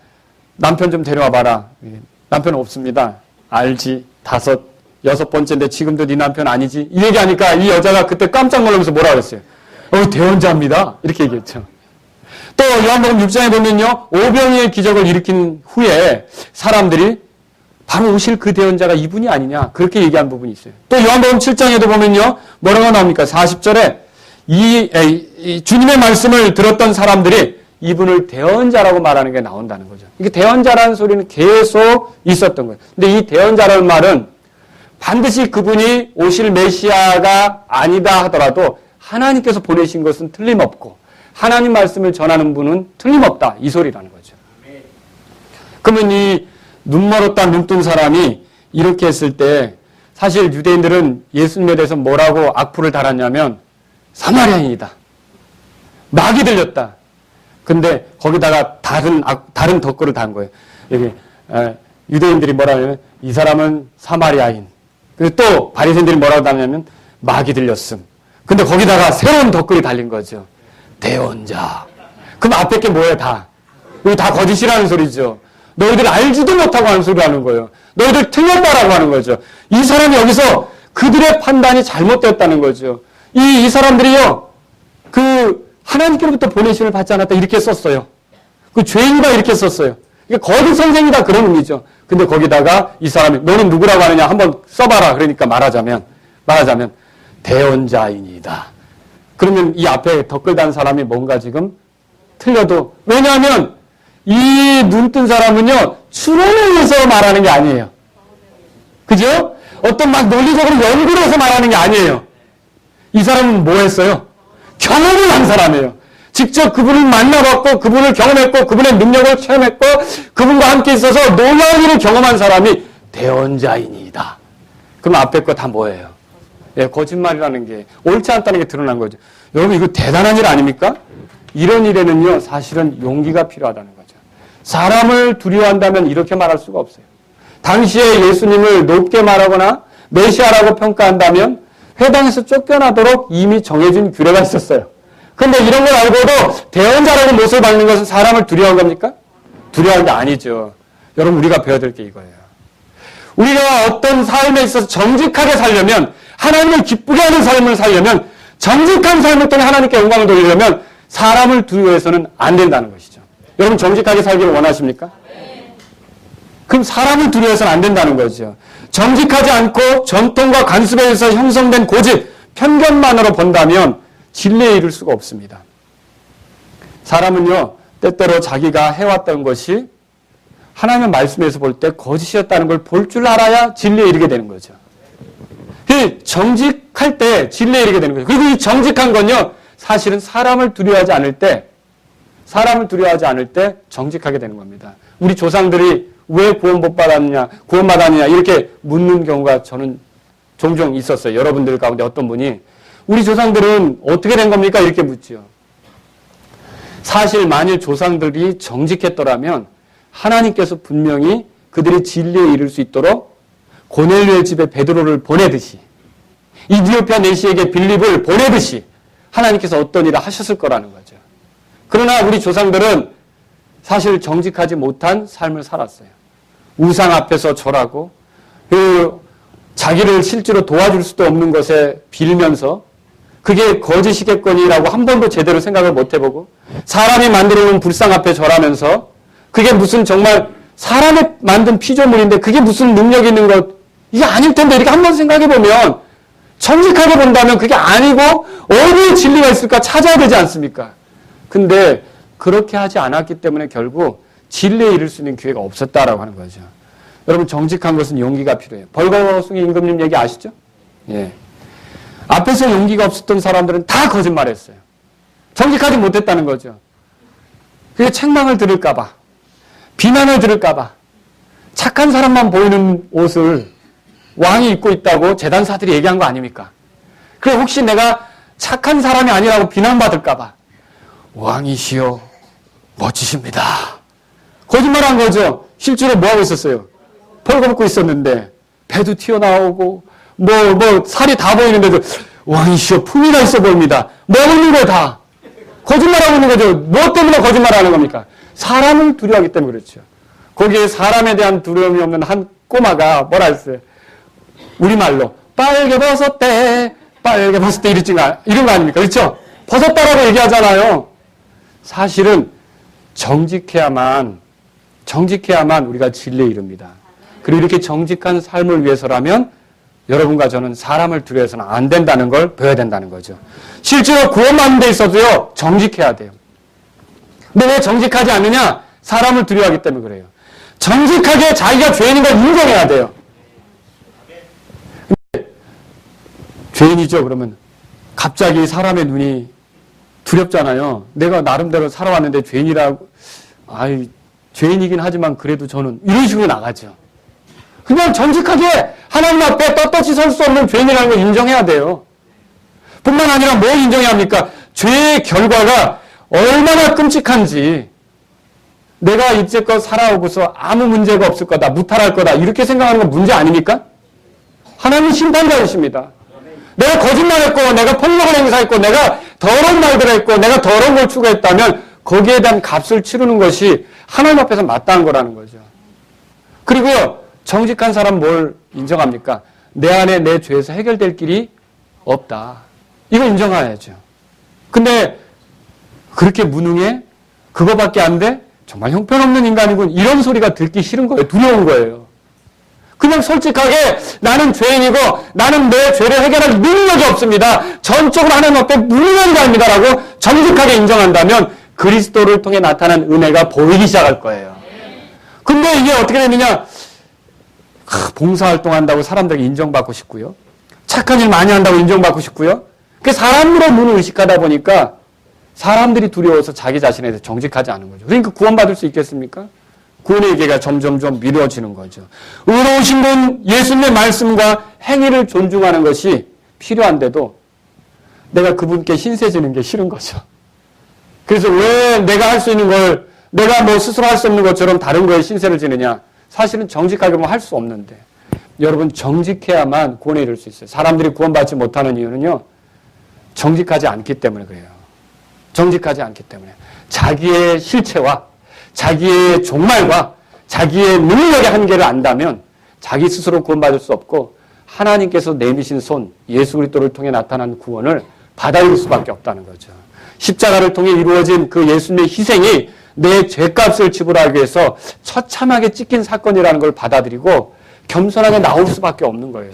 남편 좀 데려와 봐라. 남편 없습니다. 알지. 5, 6번째인데 지금도 네 남편 아니지? 이 얘기하니까 이 여자가 그때 깜짝 놀라면서 뭐라 그랬어요? 대언자입니다. 이렇게 얘기했죠. 또 요한복음 6장에 보면요. 오병이의 기적을 일으킨 후에 사람들이 바로 오실 그 대언자가 이분이 아니냐 그렇게 얘기한 부분이 있어요. 또 요한복음 7장에도 보면요. 뭐라고 나옵니까? 40절에 이 주님의 말씀을 들었던 사람들이 이분을 대언자라고 말하는 게 나온다는 거죠. 이게 대언자라는 소리는 계속 있었던 거예요. 근데 이 대언자라는 말은 반드시 그분이 오실 메시아가 아니다 하더라도 하나님께서 보내신 것은 틀림없고 하나님 말씀을 전하는 분은 틀림없다. 이 소리라는 거죠. 그러면 이 눈 멀었다 눈 뜬 사람이 이렇게 했을 때 사실 유대인들은 예수님에 대해서 뭐라고 악플을 달았냐면 사마리아인이다. 막이 들렸다. 근데 거기다가 다른 덧글을 단 거예요. 여기 유대인들이 뭐라 하냐면 이 사람은 사마리아인. 그리고 또 바리새인들이 뭐라고 하냐면 막이 들렸음. 근데 거기다가 새로운 덧글이 달린 거죠. 대언자. 그럼 앞에 게 뭐예요? 다. 이거 다 거짓이라는 소리죠. 너희들 알지도 못하고 하는 소리를 하는 거예요. 너희들 틀렸다라고 하는 거죠. 이 사람이 여기서 그들의 판단이 잘못되었다는 거죠. 이 사람들이요. 하나님께로부터 보내심을 받지 않았다 이렇게 썼어요. 그 죄인이다 이렇게 썼어요. 이게 거짓 선생이다 그런 의미죠. 근데 거기다가 이 사람이 너는 누구라고 하느냐 한번 써봐라. 그러니까 말하자면 대언자인이다. 그러면 이 앞에 덧글 단 사람이 뭔가 지금 틀려도 왜냐하면 이 눈 뜬 사람은요 추론을 해서 말하는 게 아니에요. 그죠? 어떤 막 논리적으로 연구를 해서 말하는 게 아니에요. 이 사람은 뭐 했어요? 경험을 한 사람이에요. 직접 그분을 만나봤고 그분을 경험했고 그분의 능력을 체험했고 그분과 함께 있어서 놀라운 일을 경험한 사람이 대언자인이다. 그럼 앞에 거 다 뭐예요? 예, 거짓말이라는 게 옳지 않다는 게 드러난 거죠. 여러분 이거 대단한 일 아닙니까? 이런 일에는요 사실은 용기가 필요하다는 거죠. 사람을 두려워한다면 이렇게 말할 수가 없어요. 당시에 예수님을 높게 말하거나 메시아라고 평가한다면 회당에서 쫓겨나도록 이미 정해진 규례가 있었어요. 그런데 이런 걸 알고도 대언자라고 못을 박는 것은 사람을 두려워한 겁니까? 두려워한 게 아니죠. 여러분 우리가 배워야 될 게 이거예요. 우리가 어떤 삶에 있어서 정직하게 살려면 하나님을 기쁘게 하는 삶을 살려면 정직한 삶을 통해 하나님께 영광을 돌리려면 사람을 두려워해서는 안 된다는 것이죠. 여러분 정직하게 살기를 원하십니까? 그럼 사람을 두려워해서는 안 된다는 거죠. 정직하지 않고 전통과 관습에 의해서 형성된 고집, 편견만으로 본다면 진리에 이를 수가 없습니다. 사람은요, 때때로 자기가 해왔던 것이 하나님의 말씀에서 볼 때 거짓이었다는 걸 볼 줄 알아야 진리에 이르게 되는 거죠. 정직할 때 진리에 이르게 되는 거죠. 그리고 이 정직한 건요, 사실은 사람을 두려워하지 않을 때 정직하게 되는 겁니다. 우리 조상들이 왜 구원 못 받았느냐, 구원 받았느냐 이렇게 묻는 경우가 저는 종종 있었어요. 여러분들 가운데 어떤 분이 우리 조상들은 어떻게 된 겁니까? 이렇게 묻죠. 사실 만일 조상들이 정직했더라면 하나님께서 분명히 그들이 진리에 이를 수 있도록 고넬료의 집에 베드로를 보내듯이 이디오피아 내시에게 빌립을 보내듯이 하나님께서 어떤 일을 하셨을 거라는 거죠. 그러나 우리 조상들은 사실 정직하지 못한 삶을 살았어요. 우상 앞에서 절하고 자기를 실제로 도와줄 수도 없는 것에 빌면서 그게 거짓이겠거니라고 한 번도 제대로 생각을 못 해보고 사람이 만들어놓은 불상 앞에 절하면서 그게 무슨 정말 사람이 만든 피조물인데 그게 무슨 능력이 있는 것 이게 아닐 텐데 이렇게 한 번 생각해보면 정직하게 본다면 그게 아니고 어디에 진리가 있을까 찾아야 되지 않습니까? 근데 그렇게 하지 않았기 때문에 결국 진리에 이를 수 있는 기회가 없었다라고 하는 거죠. 여러분 정직한 것은 용기가 필요해요. 벌거숭이 임금님 얘기 아시죠? 예. 앞에서 용기가 없었던 사람들은 다 거짓말했어요. 정직하지 못했다는 거죠. 그게 책망을 들을까 봐. 비난을 들을까 봐. 착한 사람만 보이는 옷을 왕이 입고 있다고 재단사들이 얘기한 거 아닙니까? 그래 혹시 내가 착한 사람이 아니라고 비난받을까 봐. 왕이시여 멋지십니다. 거짓말한 거죠. 실제로 뭐하고 있었어요? 벌거벗고 있었는데 배도 튀어나오고 살이 다 보이는데도 왕이시여 품위가 있어 보입니다. 먹는 거 다. 거짓말하고 있는 거죠. 뭐 때문에 거짓말하는 겁니까? 사람을 두려워하기 때문에 그렇죠. 거기에 사람에 대한 두려움이 없는 한 꼬마가 뭐라 했어요? 우리말로 빨개 벗었대 이런 거 아닙니까? 그렇죠? 벗었다라고 얘기하잖아요. 사실은 정직해야만 우리가 진리에 이릅니다. 그리고 이렇게 정직한 삶을 위해서라면 여러분과 저는 사람을 두려워서는 안 된다는 걸 배워야 된다는 거죠. 실제로 구원받는 데 있어도요, 정직해야 돼요. 근데 왜 정직하지 않느냐? 사람을 두려워하기 때문에 그래요. 정직하게 자기가 죄인인 걸 인정해야 돼요. 근데 죄인이죠, 그러면. 갑자기 사람의 눈이 두렵잖아요. 내가 나름대로 살아왔는데 죄인이라고, 죄인이긴 하지만 그래도 저는 이런 식으로 나가죠. 그냥 정직하게 하나님 앞에 떳떳이 설 수 없는 죄인이라는 걸 인정해야 돼요. 뿐만 아니라 뭘 인정해야 합니까? 죄의 결과가 얼마나 끔찍한지, 내가 이제껏 살아오고서 아무 문제가 없을 거다, 무탈할 거다, 이렇게 생각하는 건 문제 아닙니까? 하나님은 심판자이십니다. 내가 거짓말했고, 내가 폭력을 행사했고, 내가 더러운 말들을 했고, 내가 더러운 걸 추구했다면 거기에 대한 값을 치르는 것이 하나님 앞에서 마땅한 거라는 거죠. 그리고요, 정직한 사람은 뭘 인정합니까? 내 안에 내 죄에서 해결될 길이 없다. 이거 인정해야죠. 근데 그렇게 무능해? 그거밖에 안 돼? 정말 형편없는 인간이군. 이런 소리가 듣기 싫은 거예요. 두려운 거예요. 그냥 솔직하게 나는 죄인이고 나는 내 죄를 해결할 능력이 없습니다. 전적으로 하나님 앞에 무능한 자입니다라고 정직하게 인정한다면 그리스도를 통해 나타난 은혜가 보이기 시작할 거예요. 근데 이게 어떻게 되느냐? 봉사활동한다고 사람들에게 인정받고 싶고요. 착한 일 많이 한다고 인정받고 싶고요. 그 사람으로 눈을 의식하다 보니까 사람들이 두려워서 자기 자신에 대해서 정직하지 않은 거죠. 그러니까 구원받을 수 있겠습니까? 구원의 기회가 점점점 미뤄지는 거죠. 의로우신 분 예수님의 말씀과 행위를 존중하는 것이 필요한데도 내가 그분께 신세지는 게 싫은 거죠. 그래서 왜 내가 할 수 있는 걸 내가 뭐 스스로 할 수 없는 것처럼 다른 거에 신세를 지느냐? 사실은 정직하게 보면 할 수 없는데 여러분 정직해야만 구원에 이를 수 있어요. 사람들이 구원받지 못하는 이유는요. 정직하지 않기 때문에 그래요. 정직하지 않기 때문에 자기의 실체와 자기의 종말과 자기의 능력의 한계를 안다면 자기 스스로 구원받을 수 없고 하나님께서 내미신 손 예수 그리스도를 통해 나타난 구원을 받아들일 수밖에 없다는 거죠. 십자가를 통해 이루어진 그 예수님의 희생이 내 죄값을 지불하기 위해서 처참하게 찢긴 사건이라는 걸 받아들이고 겸손하게 나올 수밖에 없는 거예요.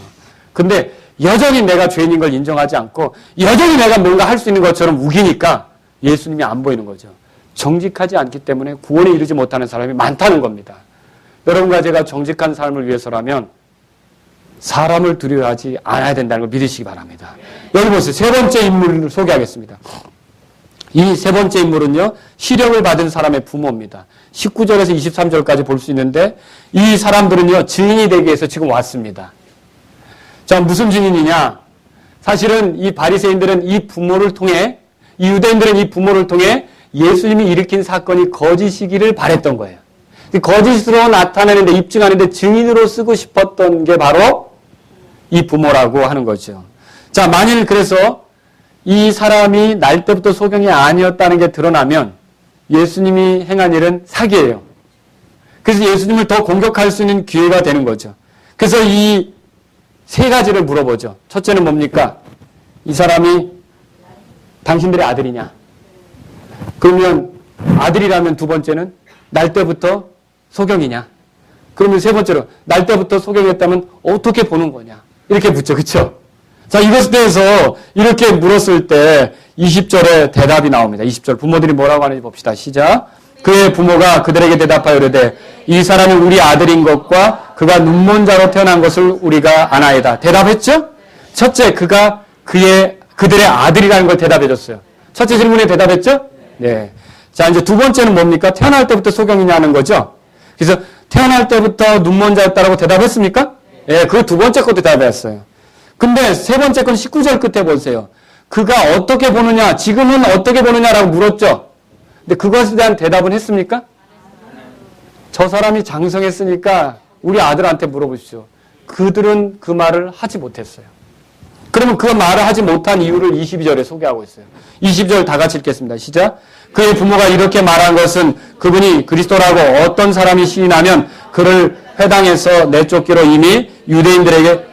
근데 여전히 내가 죄인인 걸 인정하지 않고 여전히 내가 뭔가 할 수 있는 것처럼 우기니까 예수님이 안 보이는 거죠. 정직하지 않기 때문에 구원에 이르지 못하는 사람이 많다는 겁니다. 여러분과 제가 정직한 삶을 위해서라면 사람을 두려워하지 않아야 된다는 걸 믿으시기 바랍니다. 여기 보세요. 세 번째 인물을 소개하겠습니다. 이 세 번째 인물은요. 시력을 받은 사람의 부모입니다. 19절에서 23절까지 볼 수 있는데 이 사람들은요. 증인이 되기 위해서 지금 왔습니다. 자, 무슨 증인이냐? 사실은 이 바리새인들은 이 부모를 통해 이 유대인들은 이 부모를 통해 예수님이 일으킨 사건이 거짓이기를 바랬던 거예요. 거짓으로 나타내는데 입증하는데 증인으로 쓰고 싶었던 게 바로 이 부모라고 하는 거죠. 자, 만일 그래서 이 사람이 날 때부터 소경이 아니었다는 게 드러나면 예수님이 행한 일은 사기예요. 그래서 예수님을 더 공격할 수 있는 기회가 되는 거죠. 그래서 이 세 가지를 물어보죠. 첫째는 뭡니까? 이 사람이 당신들의 아들이냐? 그러면 아들이라면 두 번째는 날 때부터 소경이냐? 그러면 세 번째로 날 때부터 소경이었다면 어떻게 보는 거냐? 이렇게 묻죠. 그렇죠? 자, 이것에 대해서 이렇게 물었을 때 20절에 대답이 나옵니다. 20절 부모들이 뭐라고 하는지 봅시다. 시작. 그의 부모가 그들에게 대답하여 이르되 이 사람이 우리 아들인 것과 그가 눈먼 자로 태어난 것을 우리가 아나이다. 대답했죠? 첫째, 그가 그들의 아들이라는 걸 대답해 줬어요. 첫째 질문에 대답했죠? 네. 자, 이제 두 번째는 뭡니까? 태어날 때부터 소경이냐는 거죠? 그래서 태어날 때부터 눈먼 자였다라고 대답했습니까? 예, 그 두 번째 것도 대답했어요. 근데 세 번째 건 19절 끝에 보세요. 그가 어떻게 보느냐, 지금은 어떻게 보느냐라고 물었죠? 근데 그것에 대한 대답은 했습니까? 저 사람이 장성했으니까 우리 아들한테 물어보십시오. 그들은 그 말을 하지 못했어요. 그러면 그 말을 하지 못한 이유를 22절에 소개하고 있어요. 22절 다 같이 읽겠습니다. 시작. 그의 부모가 이렇게 말한 것은 그분이 그리스도라고 어떤 사람이 시인하면 그를 회당에서 내쫓기로 이미 유대인들에게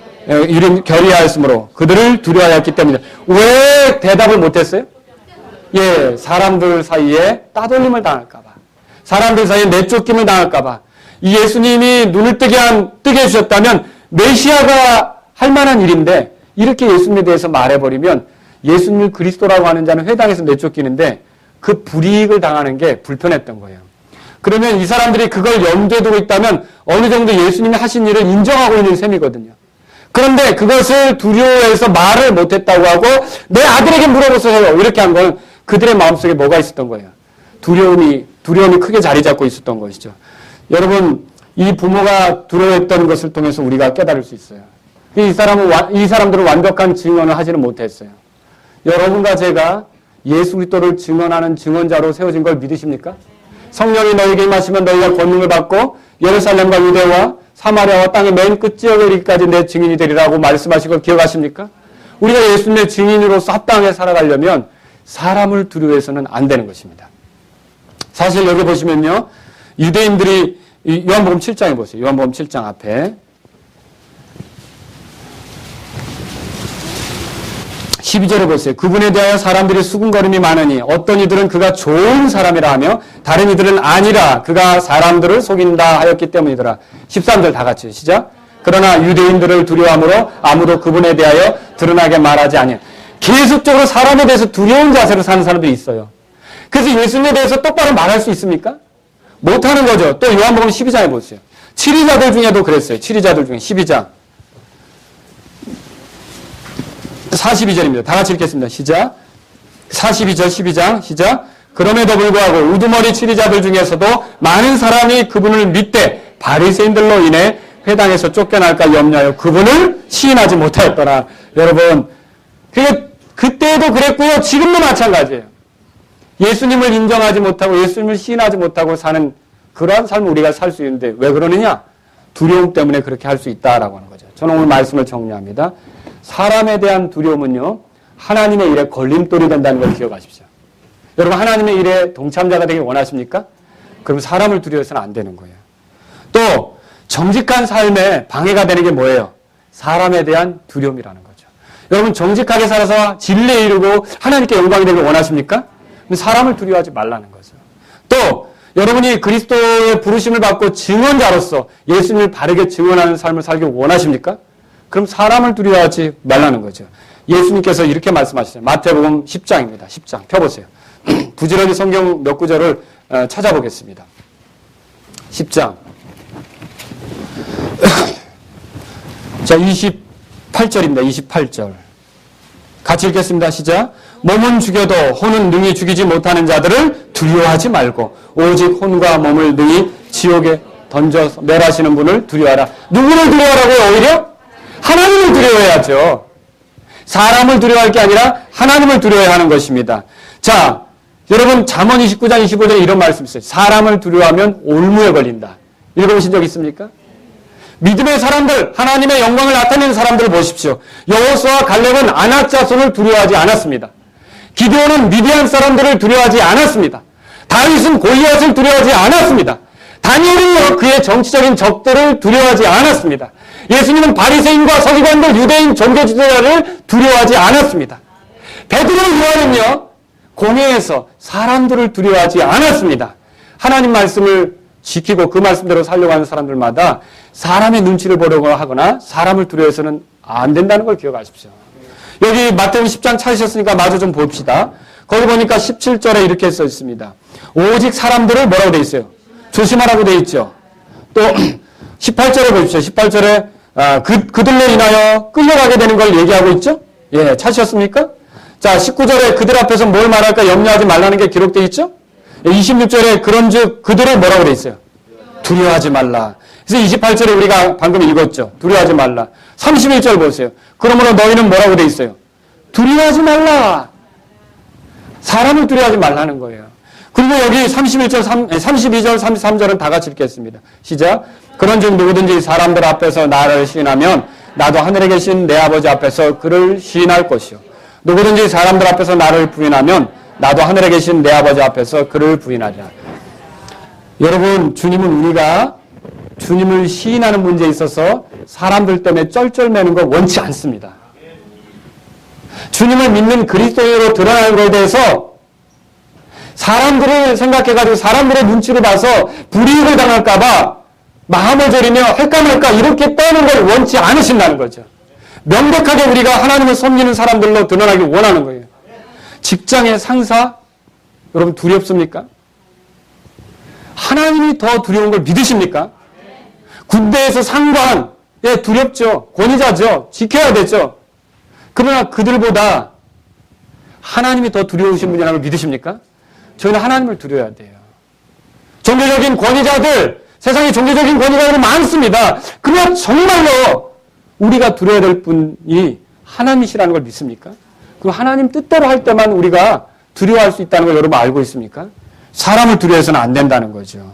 결의하였으므로 그들을 두려워하였기 때문이다. 왜 대답을 못했어요? 예, 사람들 사이에 따돌림을 당할까봐. 사람들 사이에 내쫓김을 당할까봐. 이 예수님이 눈을 뜨게 해주셨다면 메시아가 할 만한 일인데 이렇게 예수님에 대해서 말해버리면 예수님을 그리스도라고 하는 자는 회당에서 내쫓기는데 그 불이익을 당하는 게 불편했던 거예요. 그러면 이 사람들이 그걸 염두에 두고 있다면 어느 정도 예수님이 하신 일을 인정하고 있는 셈이거든요. 그런데 그것을 두려워해서 말을 못했다고 하고 내 아들에게 물어보세요. 이렇게 한 건 그들의 마음속에 뭐가 있었던 거예요? 두려움이 크게 자리 잡고 있었던 것이죠. 여러분, 이 부모가 두려워했던 것을 통해서 우리가 깨달을 수 있어요. 이 사람들은 완벽한 증언을 하지는 못했어요. 여러분과 제가 예수 그리스도를 증언하는 증언자로 세워진 걸 믿으십니까? 성령이 너에게 임하시면 너희가 권능을 받고 예루살렘과 유대와 사마리아와 땅의 맨 끝 지역에 이르기까지 내 증인이 되리라고 말씀하신 걸 기억하십니까? 우리가 예수님의 증인으로서 합당하게 살아가려면 사람을 두려워해서는 안 되는 것입니다. 사실 여기 보시면요. 유대인들이 요한복음 7장에 보세요. 요한복음 7장 앞에 12절에 보세요. 그분에 대하여 사람들이 수군거림이 많으니 어떤 이들은 그가 좋은 사람이라 하며 다른 이들은 아니라 그가 사람들을 속인다 하였기 때문이더라. 13절 다 같이 시작. 그러나 유대인들을 두려워함으로 아무도 그분에 대하여 드러나게 말하지 아니하니. 계속적으로 사람에 대해서 두려운 자세로 사는 사람들이 있어요. 그래서 예수님에 대해서 똑바로 말할 수 있습니까? 못하는 거죠. 또 요한복음 12장에 보세요. 치리자들 중에도 그랬어요. 치리자들 중에 12장 42절입니다. 다 같이 읽겠습니다. 시작. 42절 12장 시작. 그럼에도 불구하고 우두머리 치리자들 중에서도 많은 사람이 그분을 믿되 바리새인들로 인해 회당에서 쫓겨날까 염려하여 그분을 시인하지 못하였더라. 여러분, 그때도 그랬고요. 지금도 마찬가지예요. 예수님을 인정하지 못하고 예수님을 시인하지 못하고 사는 그러한 삶을 우리가 살 수 있는데 왜 그러느냐? 두려움 때문에 그렇게 할 수 있다라고 하는 거죠. 저는 오늘 말씀을 정리합니다. 사람에 대한 두려움은요, 하나님의 일에 걸림돌이 된다는 걸 기억하십시오. 여러분, 하나님의 일에 동참자가 되길 원하십니까? 그럼 사람을 두려워해서는 안 되는 거예요. 또 정직한 삶에 방해가 되는 게 뭐예요? 사람에 대한 두려움이라는 거죠. 여러분, 정직하게 살아서 진리에 이르고 하나님께 영광이 되길 원하십니까? 그럼 사람을 두려워하지 말라는 거죠. 또 여러분이 그리스도의 부르심을 받고 증언자로서 예수님을 바르게 증언하는 삶을 살길 원하십니까? 그럼 사람을 두려워하지 말라는 거죠. 예수님께서 이렇게 말씀하시죠. 마태복음 10장입니다. 10장 펴보세요. 부지런히 성경 몇 구절을 찾아보겠습니다. 10장 자 28절입니다. 28절 같이 읽겠습니다. 시작. 몸은 죽여도 혼은 능히 죽이지 못하는 자들을 두려워하지 말고 오직 혼과 몸을 능히 지옥에 던져서 멸하시는 분을 두려워하라. 누구를 두려워하라고요? 오히려? 하나님을 두려워해야죠. 사람을 두려워할 게 아니라 하나님을 두려워해야 하는 것입니다. 자, 여러분 잠언 29장 25절에 이런 말씀 있어요. 사람을 두려워하면 올무에 걸린다. 읽어보신 적 있습니까? 믿음의 사람들, 하나님의 영광을 나타내는 사람들을 보십시오. 여호수아와 갈렙은 아낙 자손을 두려워하지 않았습니다. 기드온은 미디안 사람들을 두려워하지 않았습니다. 다윗은 골리앗을 두려워하지 않았습니다. 다니엘은 그의 정치적인 적들을 두려워하지 않았습니다. 예수님은 바리새인과 서기관들, 유대인 종교 지도자를 두려워하지 않았습니다. 베드로 요한은요, 공회에서 사람들을 두려워하지 않았습니다. 하나님 말씀을 지키고 그 말씀대로 살려고 하는 사람들마다 사람의 눈치를 보려고 하거나 사람을 두려워해서는 안 된다는 걸 기억하십시오. 여기 마태복음 10장 찾으셨으니까 마저 좀 봅시다. 거기 보니까 17절에 이렇게 써 있습니다. 오직 사람들을 뭐라고 돼 있어요? 조심하라고 돼 있죠. 또 18절에 보십시오. 18절에 그들로 인하여 끌려가게 되는 걸 얘기하고 있죠? 예, 찾으셨습니까? 자, 19절에 그들 앞에서 뭘 말할까 염려하지 말라는 게 기록되어 있죠? 26절에 그런즉 그들을 뭐라고 돼 있어요? 두려워하지 말라. 그래서 28절에 우리가 방금 읽었죠. 두려워하지 말라. 31절 보세요. 그러므로 너희는 뭐라고 돼 있어요? 두려워하지 말라. 사람을 두려워하지 말라는 거예요. 그리고 여기 32절, 33절은 다 같이 읽겠습니다. 시작. 그런즉 누구든지 사람들 앞에서 나를 시인하면 나도 하늘에 계신 내 아버지 앞에서 그를 시인할 것이요. 누구든지 사람들 앞에서 나를 부인하면 나도 하늘에 계신 내 아버지 앞에서 그를 부인하리라. 여러분, 우리가 주님을 시인하는 문제에 있어서 사람들 때문에 쩔쩔매는 거 원치 않습니다. 주님을 믿는 그리스도인으로 드러나는 것에 대해서 사람들을 생각해가지고 사람들의 눈치를 봐서 불이익을 당할까봐 마음을 졸이며 할까 말까 이렇게 떠는 걸 원치 않으신다는 거죠. 명백하게 우리가 하나님을 섬기는 사람들로 드러나길 원하는 거예요. 직장의 상사, 여러분 두렵습니까? 하나님이 더 두려운 걸 믿으십니까? 군대에서 상관, 예, 두렵죠. 권위자죠. 지켜야 되죠. 그러나 그들보다 하나님이 더 두려우신 분이라는 걸 믿으십니까? 저희는 하나님을 두려워야 돼요. 종교적인 권위자들, 세상에 종교적인 권위자들이 많습니다. 그러나 정말로 우리가 두려워야 될 분이 하나님이시라는 걸 믿습니까? 그 하나님 뜻대로 할 때만 우리가 두려워할 수 있다는 걸 여러분 알고 있습니까? 사람을 두려워해서는 안 된다는 거죠.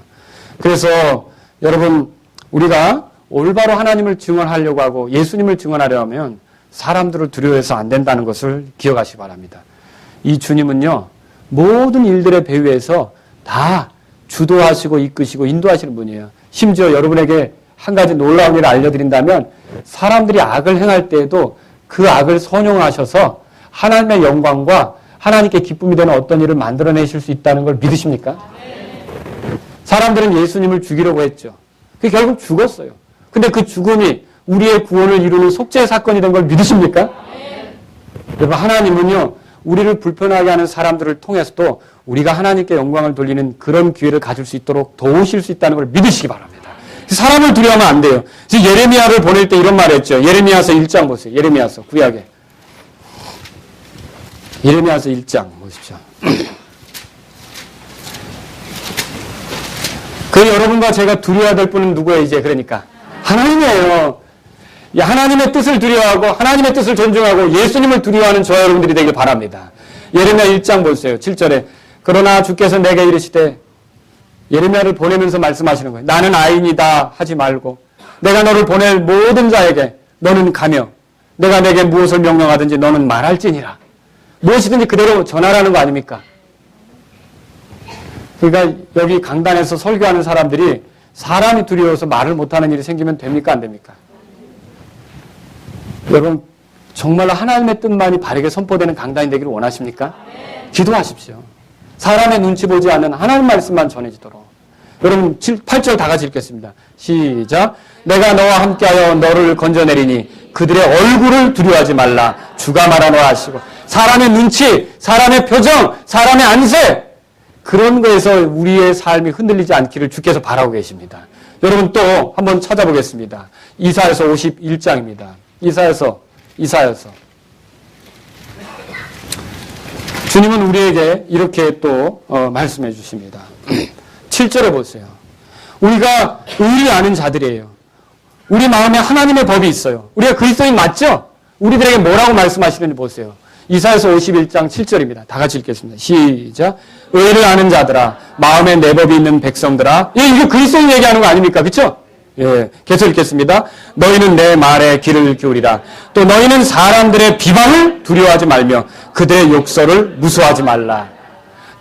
그래서 여러분 우리가 올바로 하나님을 증언하려고 하고 예수님을 증언하려면 사람들을 두려워해서 안 된다는 것을 기억하시기 바랍니다. 이 주님은요, 모든 일들의 배후에서 다 주도하시고 이끄시고 인도하시는 분이에요. 심지어 여러분에게 한 가지 놀라운 일을 알려드린다면 사람들이 악을 행할 때에도 그 악을 선용하셔서 하나님의 영광과 하나님께 기쁨이 되는 어떤 일을 만들어내실 수 있다는 걸 믿으십니까? 사람들은 예수님을 죽이려고 했죠. 그 결국 죽었어요. 근데 그 죽음이 우리의 구원을 이루는 속죄 사건이 된 걸 믿으십니까? 여러분 하나님은요, 우리를 불편하게 하는 사람들을 통해서도 우리가 하나님께 영광을 돌리는 그런 기회를 가질 수 있도록 도우실 수 있다는 걸 믿으시기 바랍니다. 사람을 두려워하면 안 돼요. 예레미야를 보낼 때 이런 말을 했죠. 예레미야서 1장 보세요. 예레미야서 구약에. 예레미야서 1장 보십시오. 그 여러분과 제가 두려워야 될 분은 누구예요 이제? 그러니까 하나님이에요. 하나님의 뜻을 두려워하고 하나님의 뜻을 존중하고 예수님을 두려워하는 저와 여러분들이 되길 바랍니다. 예레미야 1장 보세요. 7절에 그러나 주께서 내게 이르시되, 예레미야를 보내면서 말씀하시는 거예요. 나는 아인이다 하지 말고 내가 너를 보낼 모든 자에게 너는 가며 내가 내게 무엇을 명령하든지 너는 말할지니라. 무엇이든지 그대로 전하라는 거 아닙니까? 그러니까 여기 강단에서 설교하는 사람들이 사람이 두려워서 말을 못하는 일이 생기면 됩니까? 안 됩니까? 여러분 정말로 하나님의 뜻만이 바르게 선포되는 강단이 되기를 원하십니까? 기도하십시오. 사람의 눈치 보지 않는 하나님 말씀만 전해지도록. 여러분 8절 다 같이 읽겠습니다. 시작. 내가 너와 함께하여 너를 건져내리니 그들의 얼굴을 두려워하지 말라. 주가 말하노라 하시고, 사람의 눈치, 사람의 표정, 사람의 안색, 그런 거에서 우리의 삶이 흔들리지 않기를 주께서 바라고 계십니다. 여러분 또 한번 찾아보겠습니다. 이사야서 51장입니다. 이사야서. 주님은 우리에게 이렇게 또 말씀해 주십니다. 7절에 보세요. 우리가 의를 아는 자들이에요. 우리 마음에 하나님의 법이 있어요. 우리가 그리스도인 맞죠? 우리들에게 뭐라고 말씀하시는지 보세요. 이사야서 51장 7절입니다. 다 같이 읽겠습니다. 시작. 의를 아는 자들아, 마음에 내 법이 있는 백성들아. 예, 이거 그리스도인 얘기하는 거 아닙니까? 그렇죠? 예, 계속 읽겠습니다. 너희는 내 말에 귀를 기울이라. 또 너희는 사람들의 비방을 두려워하지 말며 그들의 욕설을 무서워하지 말라.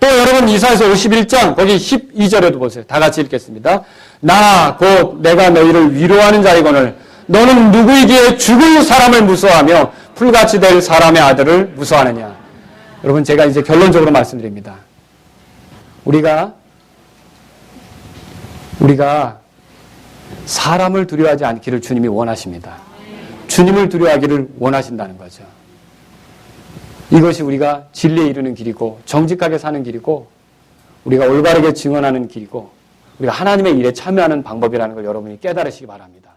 또 여러분 이사야서 51장 거기 12절에도 보세요. 다 같이 읽겠습니다. 나 곧 내가 너희를 위로하는 자이거늘 너는 누구이기에 죽을 사람을 무서워하며 풀같이 될 사람의 아들을 무서워하느냐. 여러분 제가 이제 결론적으로 말씀드립니다. 우리가 사람을 두려워하지 않기를 주님이 원하십니다. 주님을 두려워하기를 원하신다는 거죠. 이것이 우리가 진리에 이르는 길이고 정직하게 사는 길이고 우리가 올바르게 증언하는 길이고 우리가 하나님의 일에 참여하는 방법이라는 걸 여러분이 깨달으시기 바랍니다.